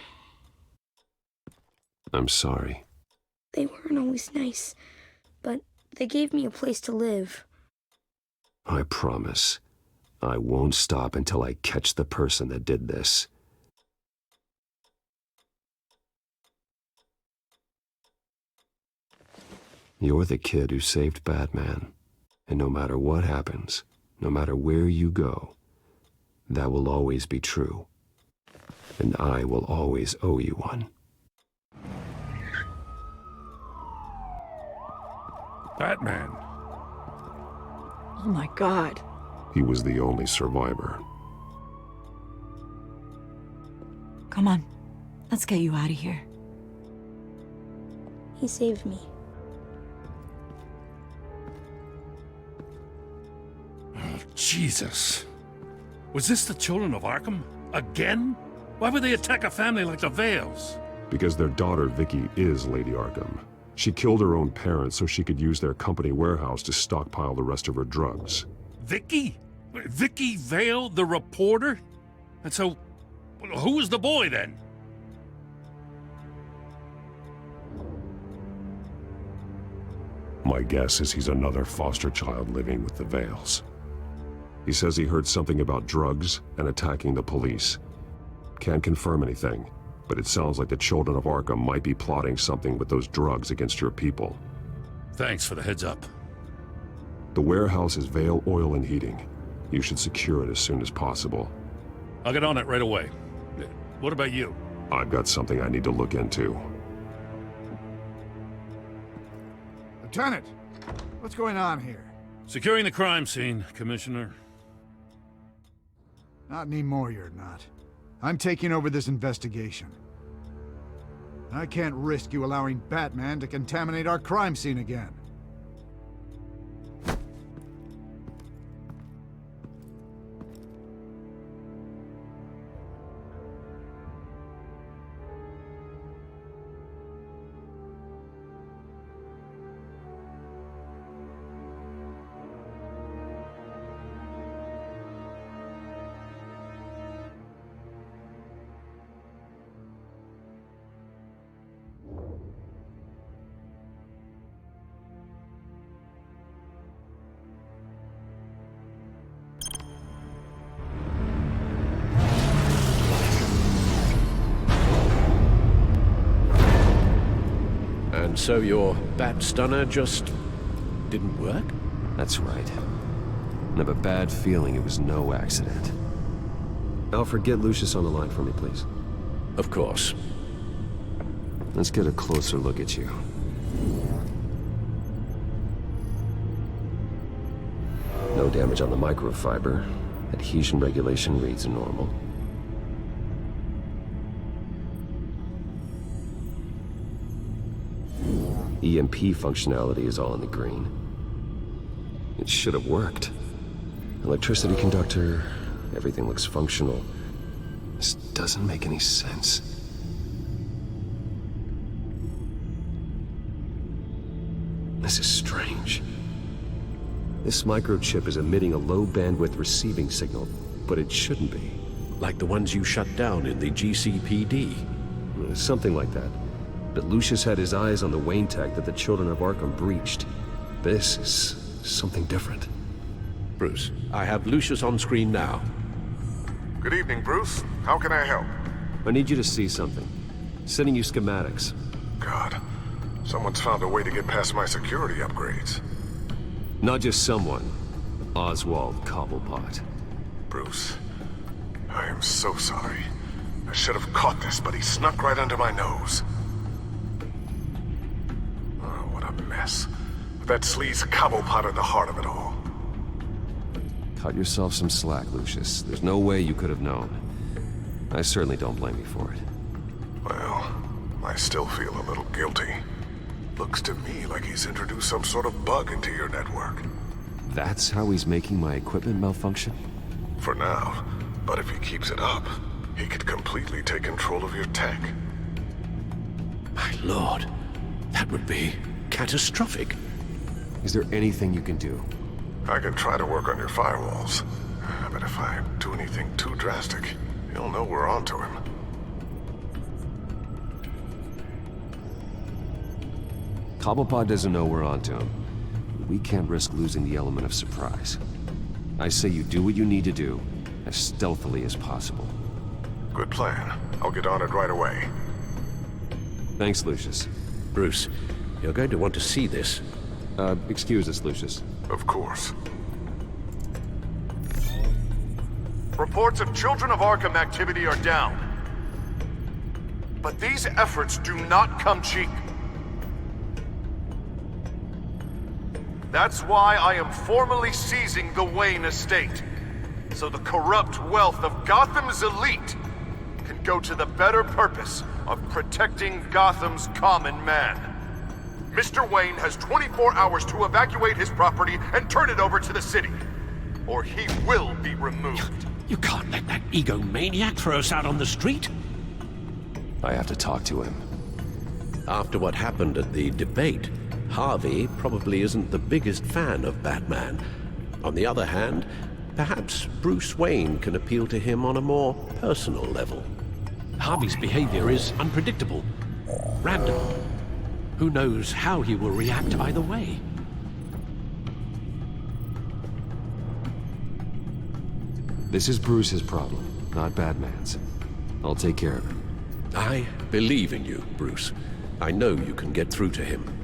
I'm sorry. they weren't always nice, but they gave me a place to live. I promise. I won't stop until I catch the person that did this. You're the kid who saved Batman. And no matter what happens, no matter where you go, that will always be true. And I will always owe you one. Batman. Oh my God. He was the only survivor. Come on. Let's get you out of here. He saved me. Jesus. Was this the children of Arkham? Again? Why would they attack a family like the Vales? Because their daughter, Vicky, is Lady Arkham. She killed her own parents so she could use their company warehouse to stockpile the rest of her drugs. Vicky? Vicky Vale, the reporter? And so, who was the boy then? My guess is he's another foster child living with the Vales. He says he heard something about drugs and attacking the police. Can't confirm anything, but it sounds like the children of Arkham might be plotting something with those drugs against your people. Thanks for the heads up. The warehouse is Vale Oil and Heating. You should secure it as soon as possible. I'll get on it right away. What about you? I've got something I need to look into. Lieutenant, what's going on here? Securing the crime scene, Commissioner. Not anymore, you're not. I'm taking over this investigation. I can't risk you allowing Batman to contaminate our crime scene again. And so your bat stunner just didn't work? That's right. I have a bad feeling it was no accident. Alfred, get Lucius on the line for me, please. Of course. Let's get a closer look at you. No damage on the microfiber. Adhesion regulation reads normal. EMP functionality is all in the green. It should have worked. Electricity conductor, everything looks functional. This doesn't make any sense. This is strange. This microchip is emitting a low-bandwidth receiving signal, but it shouldn't be. Like the ones you shut down in the GCPD? Something like that. But Lucius had his eyes on the Wayne tech that the Children of Arkham breached. This is something different. Bruce, I have Lucius on screen now. Good evening, Bruce. How can I help? I need you to see something. Sending you schematics. God, someone's found a way to get past my security upgrades. Not just someone. Oswald Cobblepot. Bruce, I am so sorry. I should have caught this, but he snuck right under my nose. Oh, what a mess. That sleaze Cobblepot at the heart of it all. Cut yourself some slack, Lucius. There's no way you could have known. I certainly don't blame you for it. Well, I still feel a little guilty. Looks to me like he's introduced some sort of bug into your network. That's how he's making my equipment malfunction? For now, but if he keeps it up, he could completely take control of your tech. My lord, that would be catastrophic. Is there anything you can do? I can try to work on your firewalls, but if I do anything too drastic, he'll know we're onto him. Cobblepot doesn't know we're onto him. We can't risk losing the element of surprise. I say you do what you need to do, as stealthily as possible. Good plan. I'll get on it right away. Thanks, Lucius. Bruce, you're going to want to see this. Excuse us, Lucius. Of course. Reports of Children of Arkham activity are down. But these efforts do not come cheap. That's why I am formally seizing the Wayne estate, so the corrupt wealth of Gotham's elite can go to the better purpose of protecting Gotham's common man. Mr. Wayne has 24 hours to evacuate his property and turn it over to the city, or he will be removed. You can't let that egomaniac throw us out on the street. I have to talk to him. After what happened at the debate, Harvey probably isn't the biggest fan of Batman. On the other hand, perhaps Bruce Wayne can appeal to him on a more personal level. Harvey's behavior is unpredictable, random. Who knows how he will react either way? This is Bruce's problem, not Batman's. I'll take care of him. I believe in you, Bruce. I know you can get through to him.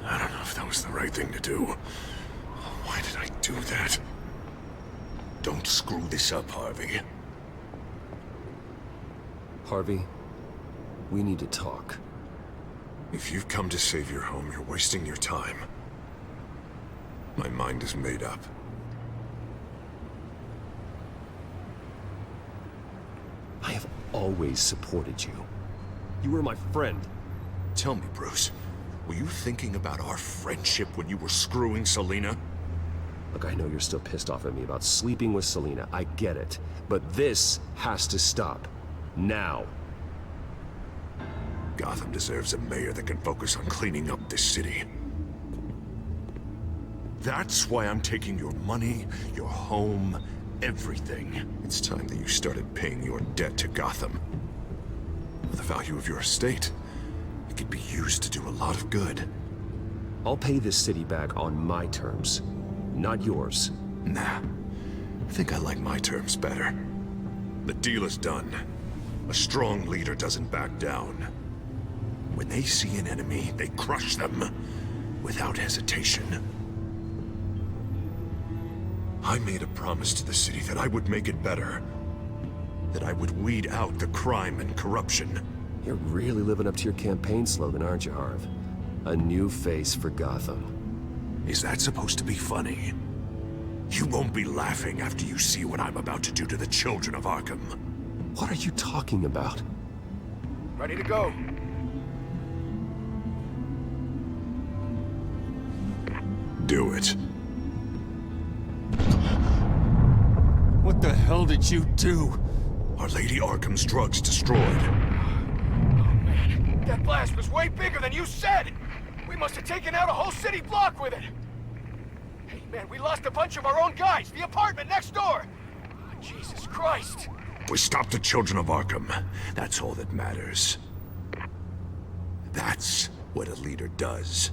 I don't know if that was the right thing to do. Why did I do that? Don't screw this up, Harvey. Harvey, we need to talk. If you've come to save your home, you're wasting your time. My mind is made up. I have always supported you. You were my friend. Tell me, Bruce, were you thinking about our friendship when you were screwing Selina? Look, I know you're still pissed off at me about sleeping with Selina. I get it. But this has to stop. Now. Gotham deserves a mayor that can focus on cleaning up this city. That's why I'm taking your money, your home, everything. It's time that you started paying your debt to Gotham. For the value of your estate, it could be used to do a lot of good. I'll pay this city back on my terms, not yours. Nah. I think I like my terms better. The deal is done. A strong leader doesn't back down. When they see an enemy, they crush them without hesitation. I made a promise to the city that I would make it better. That I would weed out the crime and corruption. You're really living up to your campaign slogan, aren't you, Harv? A new face for Gotham. Is that supposed to be funny? You won't be laughing after you see what I'm about to do to the children of Arkham. What are you talking about? Ready to go. Do it. hell did you do? Our Lady Arkham's drugs destroyed. That blast was way bigger than you said! We must have taken out a whole city block with it! Hey, man, we lost a bunch of our own guys! The apartment next door! Oh, Jesus Christ! We stopped the Children of Arkham. That's all that matters. That's what a leader does.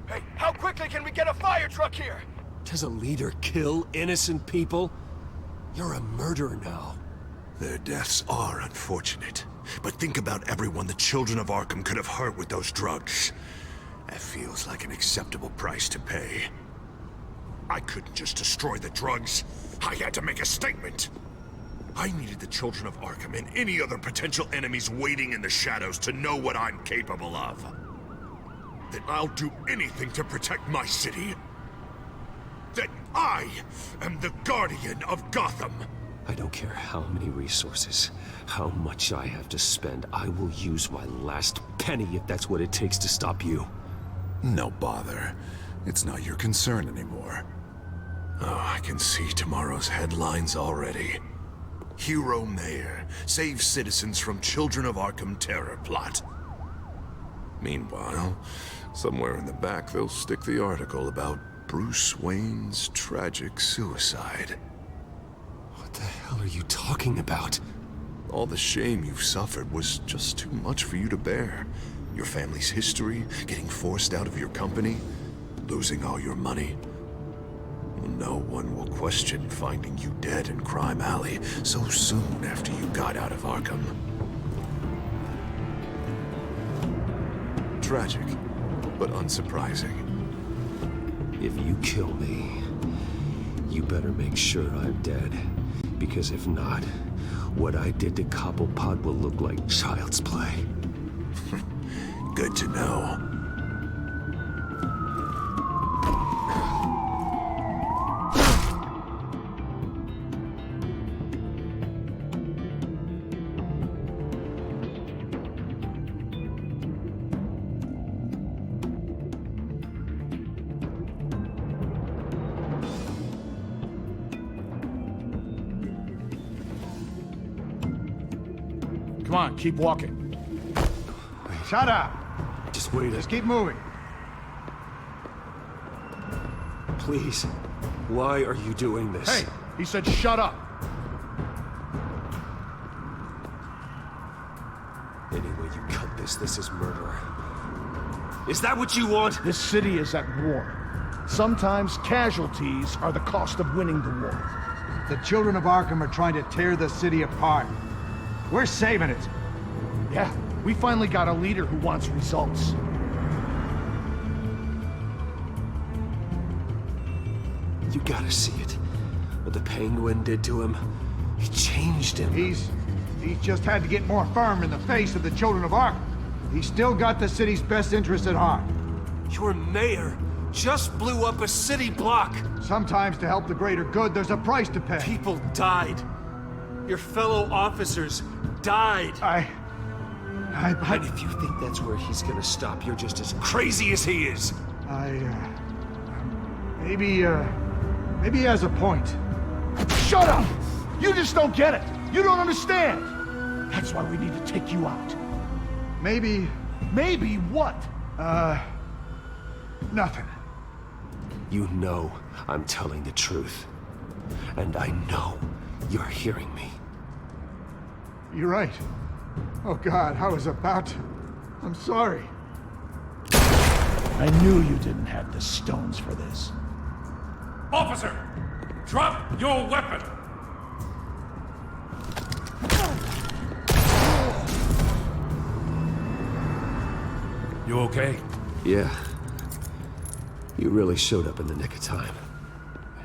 Hey, how quickly can we get a fire truck here? Does a leader kill innocent people? You're a murderer now. Their deaths are unfortunate. But think about everyone the Children of Arkham could have hurt with those drugs. That feels like an acceptable price to pay. I couldn't just destroy the drugs. I had to make a statement. I needed the Children of Arkham and any other potential enemies waiting in the shadows to know what I'm capable of. That I'll do anything to protect my city. That I am the guardian of Gotham. I don't care how many resources, how much I have to spend. I will use my last penny if that's what it takes to stop you. No bother. It's not your concern anymore. Oh, I can see tomorrow's headlines already. Hero Mayor saves citizens from Children of Arkham terror plot. Meanwhile, somewhere in the back they'll stick the article about Bruce Wayne's tragic suicide. What the hell are you talking about? All the shame you've suffered was just too much for you to bear. Your family's history, getting forced out of your company, losing all your money. No one will question finding you dead in Crime Alley so soon after you got out of Arkham. Tragic, but unsurprising. If you kill me, you better make sure I'm dead. Because if not, what I did to Cobblepot will look like child's play. Good to know. Come on, keep walking. Shut up! Just wait. Just keep moving. Please. Why are you doing this? Hey, he said shut up! Any way you cut this is murder. Is that what you want? This city is at war. Sometimes casualties are the cost of winning the war. The Children of Arkham are trying to tear the city apart. We're saving it. Yeah, we finally got a leader who wants results. You gotta see it. What the Penguin did to him. He changed him. He's just had to get more firm in the face of the Children of Arkham. He's still got the city's best interests at heart. Your mayor just blew up a city block. Sometimes to help the greater good, there's a price to pay. People died. Your fellow officers died. And if you think that's where he's gonna stop, you're just as crazy as he is. Maybe he has a point. Shut up! You just don't get it. You don't understand. That's why we need to take you out. Maybe what? Nothing. You know I'm telling the truth. And I know you're hearing me. You're right. Oh God, I was about to. I'm sorry. I knew you didn't have the stones for this. Officer! Drop your weapon! You okay? Yeah. You really showed up in the nick of time.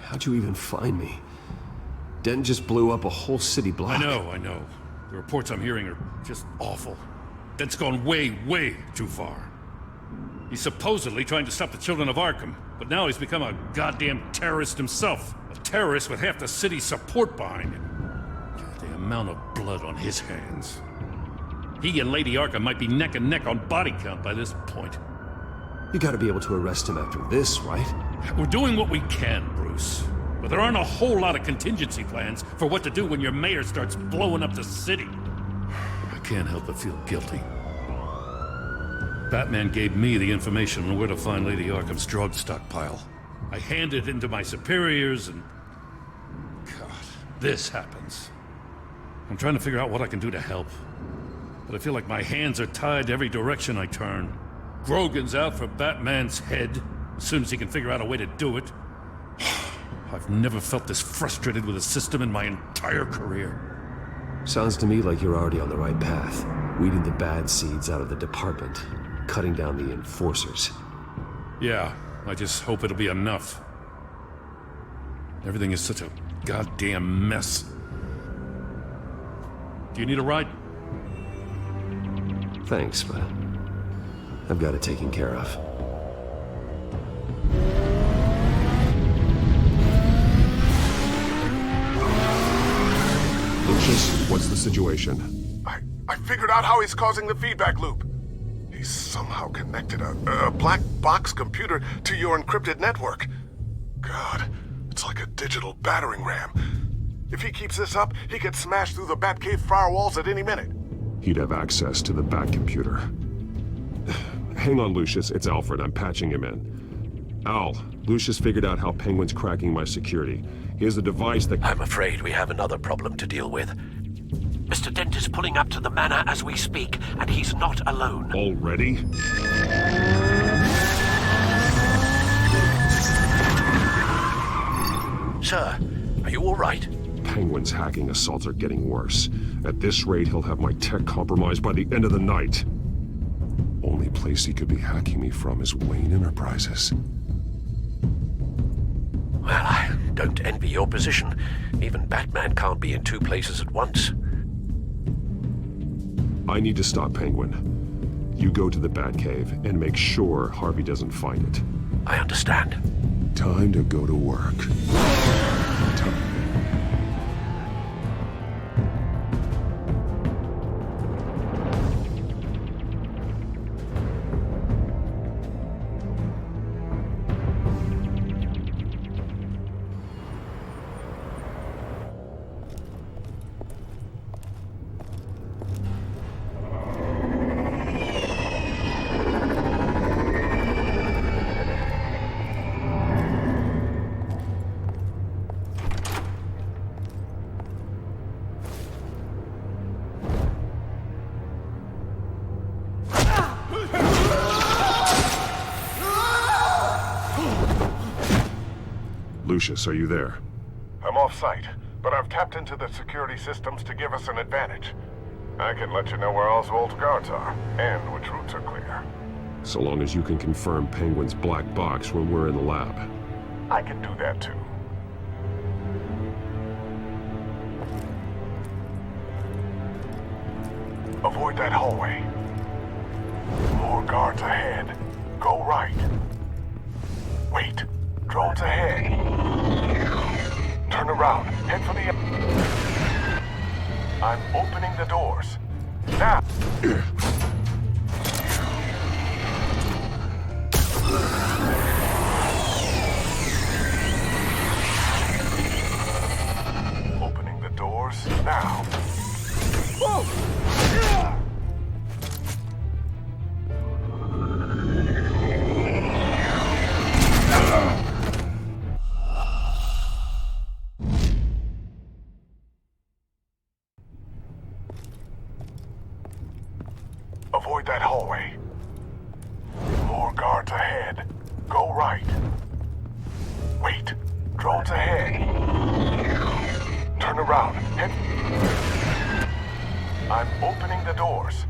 How'd you even find me? Den just blew up a whole city block. I know. The reports I'm hearing are just awful. Den's gone way, way too far. He's supposedly trying to stop the Children of Arkham, but now he's become a goddamn terrorist himself. A terrorist with half the city's support behind him. God, the amount of blood on his hands. He and Lady Arkham might be neck and neck on body count by this point. You gotta be able to arrest him after this, right? We're doing what we can, Bruce. But there aren't a whole lot of contingency plans for what to do when your mayor starts blowing up the city. I can't help but feel guilty. Batman gave me the information on where to find Lady Arkham's drug stockpile. I handed it into my superiors and... God, this happens. I'm trying to figure out what I can do to help. But I feel like my hands are tied every direction I turn. Grogan's out for Batman's head, as soon as he can figure out a way to do it. I've never felt this frustrated with a system in my entire career. Sounds to me like you're already on the right path. Weeding the bad seeds out of the department. Cutting down the enforcers. Yeah, I just hope it'll be enough. Everything is such a goddamn mess. Do you need a ride? Thanks, but I've got it taken care of. Lucius, what's the situation? I figured out how he's causing the feedback loop. He's somehow connected a black box computer to your encrypted network. God, it's like a digital battering ram. If he keeps this up, he could smash through the Batcave firewalls at any minute. He'd have access to the Bat computer. Hang on, Lucius. It's Alfred. I'm patching him in. Al, Lucius figured out how Penguin's cracking my security. He has a device that... I'm afraid we have another problem to deal with. Mr. Dent is pulling up to the manor as we speak, and he's not alone. Already? Sir, are you all right? Penguin's hacking assaults are getting worse. At this rate, he'll have my tech compromised by the end of the night. Only place he could be hacking me from is Wayne Enterprises. Well, I don't envy your position. Even Batman can't be in two places at once. I need to stop Penguin. You go to the Batcave and make sure Harvey doesn't find it. I understand. Time to go to work. Lucius, are you there? I'm off-site, but I've tapped into the security systems to give us an advantage. I can let you know where Oswald's guards are, and which routes are clear. So long as you can confirm Penguin's black box when we're in the lab. I can do that too. Avoid that hallway. More guards ahead. Go right. Wait. Drones ahead. Turn around. Head for the... I'm opening the doors. Now! Opening the doors now. Whoa! Avoid that hallway. More guards ahead. Go right. Wait. Drones ahead. Turn around. Head... I'm opening the doors.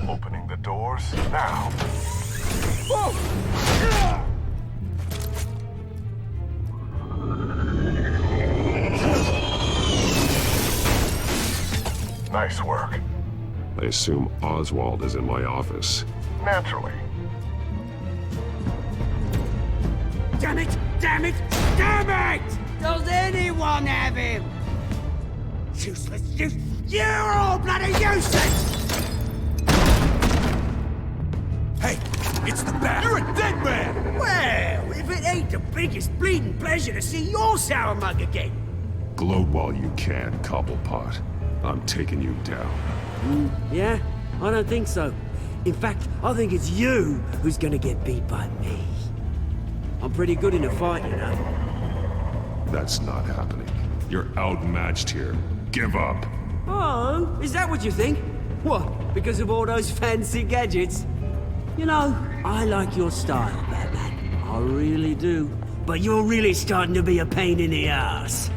Opening the doors now. Whoa! Nice work. I assume Oswald is in my office. Naturally. Damn it! Damn it! Damn it! Does anyone have him? Useless, you're all bloody useless! biggest bleeding pleasure to see your sour mug again. Gloat while you can, Cobblepot. I'm taking you down. Yeah? I don't think so. In fact, I think it's you who's gonna get beat by me. I'm pretty good in a fight, you know. That's not happening. You're outmatched here. Give up. Oh, is that what you think? What, because of all those fancy gadgets? You know, I like your style, Batman. I really do. But you're really starting to be a pain in the ass.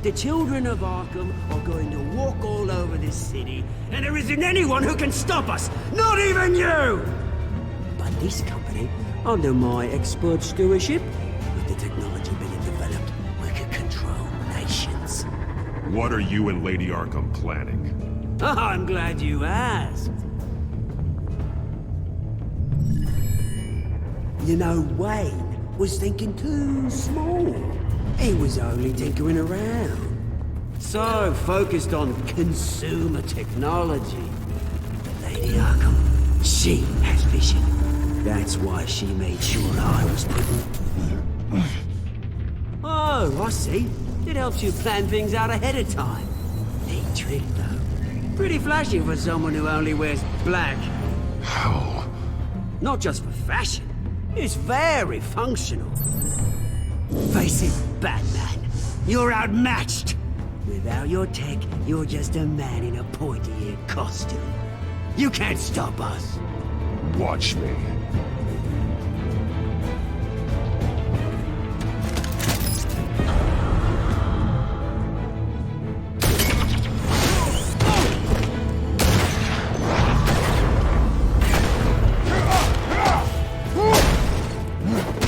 The children of Arkham are going to walk all over this city, and there isn't anyone who can stop us! Not even you! But this company, under my expert stewardship, with the technology being developed, we can control nations. What are you and Lady Arkham planning? I'm glad you asked. You know, Wayne was thinking too small. He was only tinkering around. So focused on consumer technology. Lady Arkham, she has vision. That's why she made sure I was put. Oh, I see. It helps you plan things out ahead of time. Neat trick, though. Pretty flashy for someone who only wears black. Hell. Not just for fashion. It's very functional. Face it, Batman. You're outmatched. Without your tech, you're just a man in a pointy-eared costume. You can't stop us. Watch me.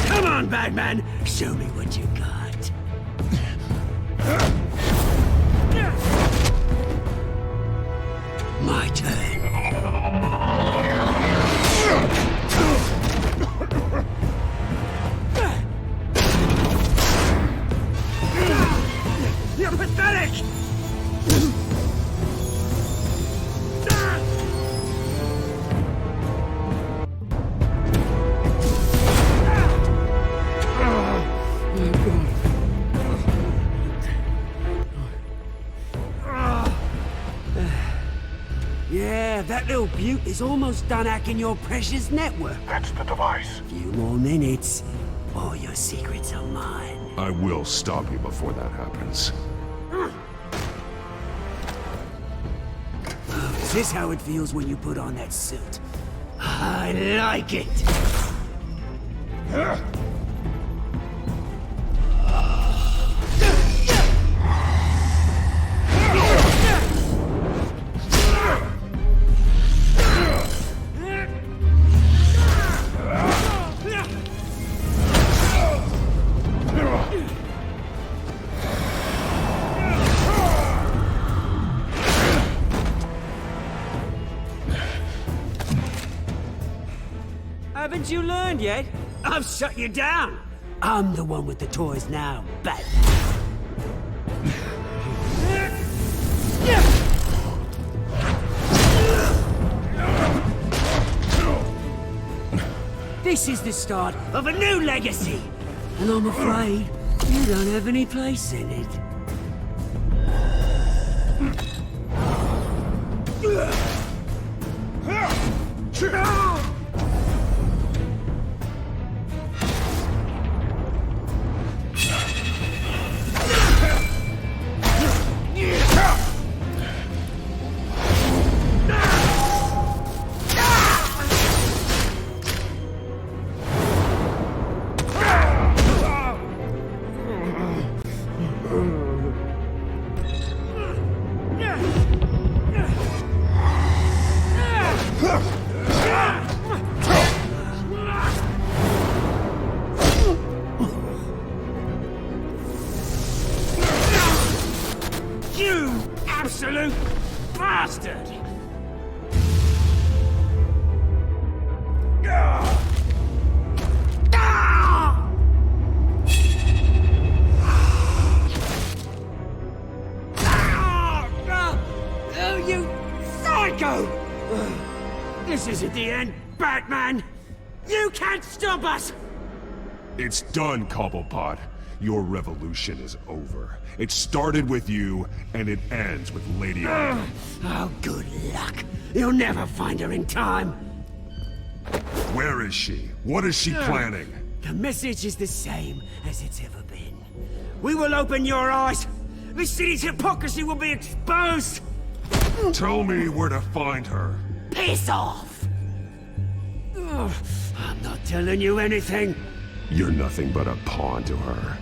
Come on, Batman. Show me what you got. My turn. You're pathetic! Yeah, that little beaut is almost done hacking your precious network. That's the device. Few more minutes, all your secrets are mine. I will stop you before that happens. Oh, is this how it feels when you put on that suit? I like it! Haven't you learned yet? I've shut you down. I'm the one with the toys now, Batman. This is the start of a new legacy, and I'm afraid you don't have any place in it. You absolute bastard! Oh, you psycho! This isn't the end, Batman! You can't stop us! It's done, Cobblepot. Your revolution is over. It started with you, and it ends with Lady Arkham. Oh, good luck. You'll never find her in time. Where is she? What is she planning? The message is the same as it's ever been. We will open your eyes. The city's hypocrisy will be exposed. Tell me where to find her. Piss off! Ugh, I'm not telling you anything. You're nothing but a pawn to her.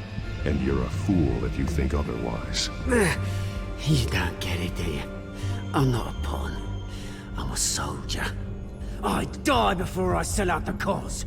And you're a fool if you think otherwise. You don't get it, do you? I'm not a pawn. I'm a soldier. I die before I sell out the cause.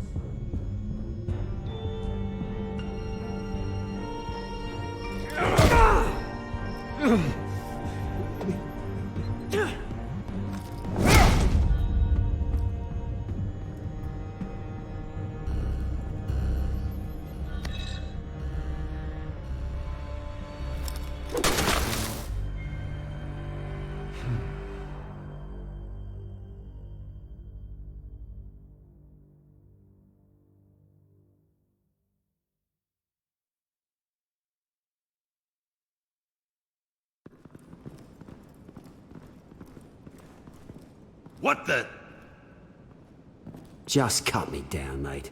What the? Just cut me down, mate.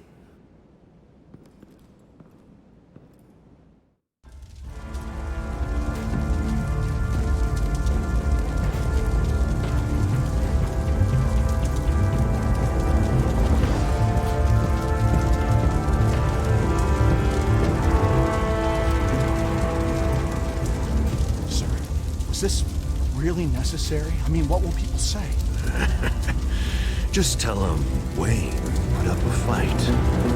Sir, was this really necessary? I mean, what will people say? Just tell him Wayne put up a fight.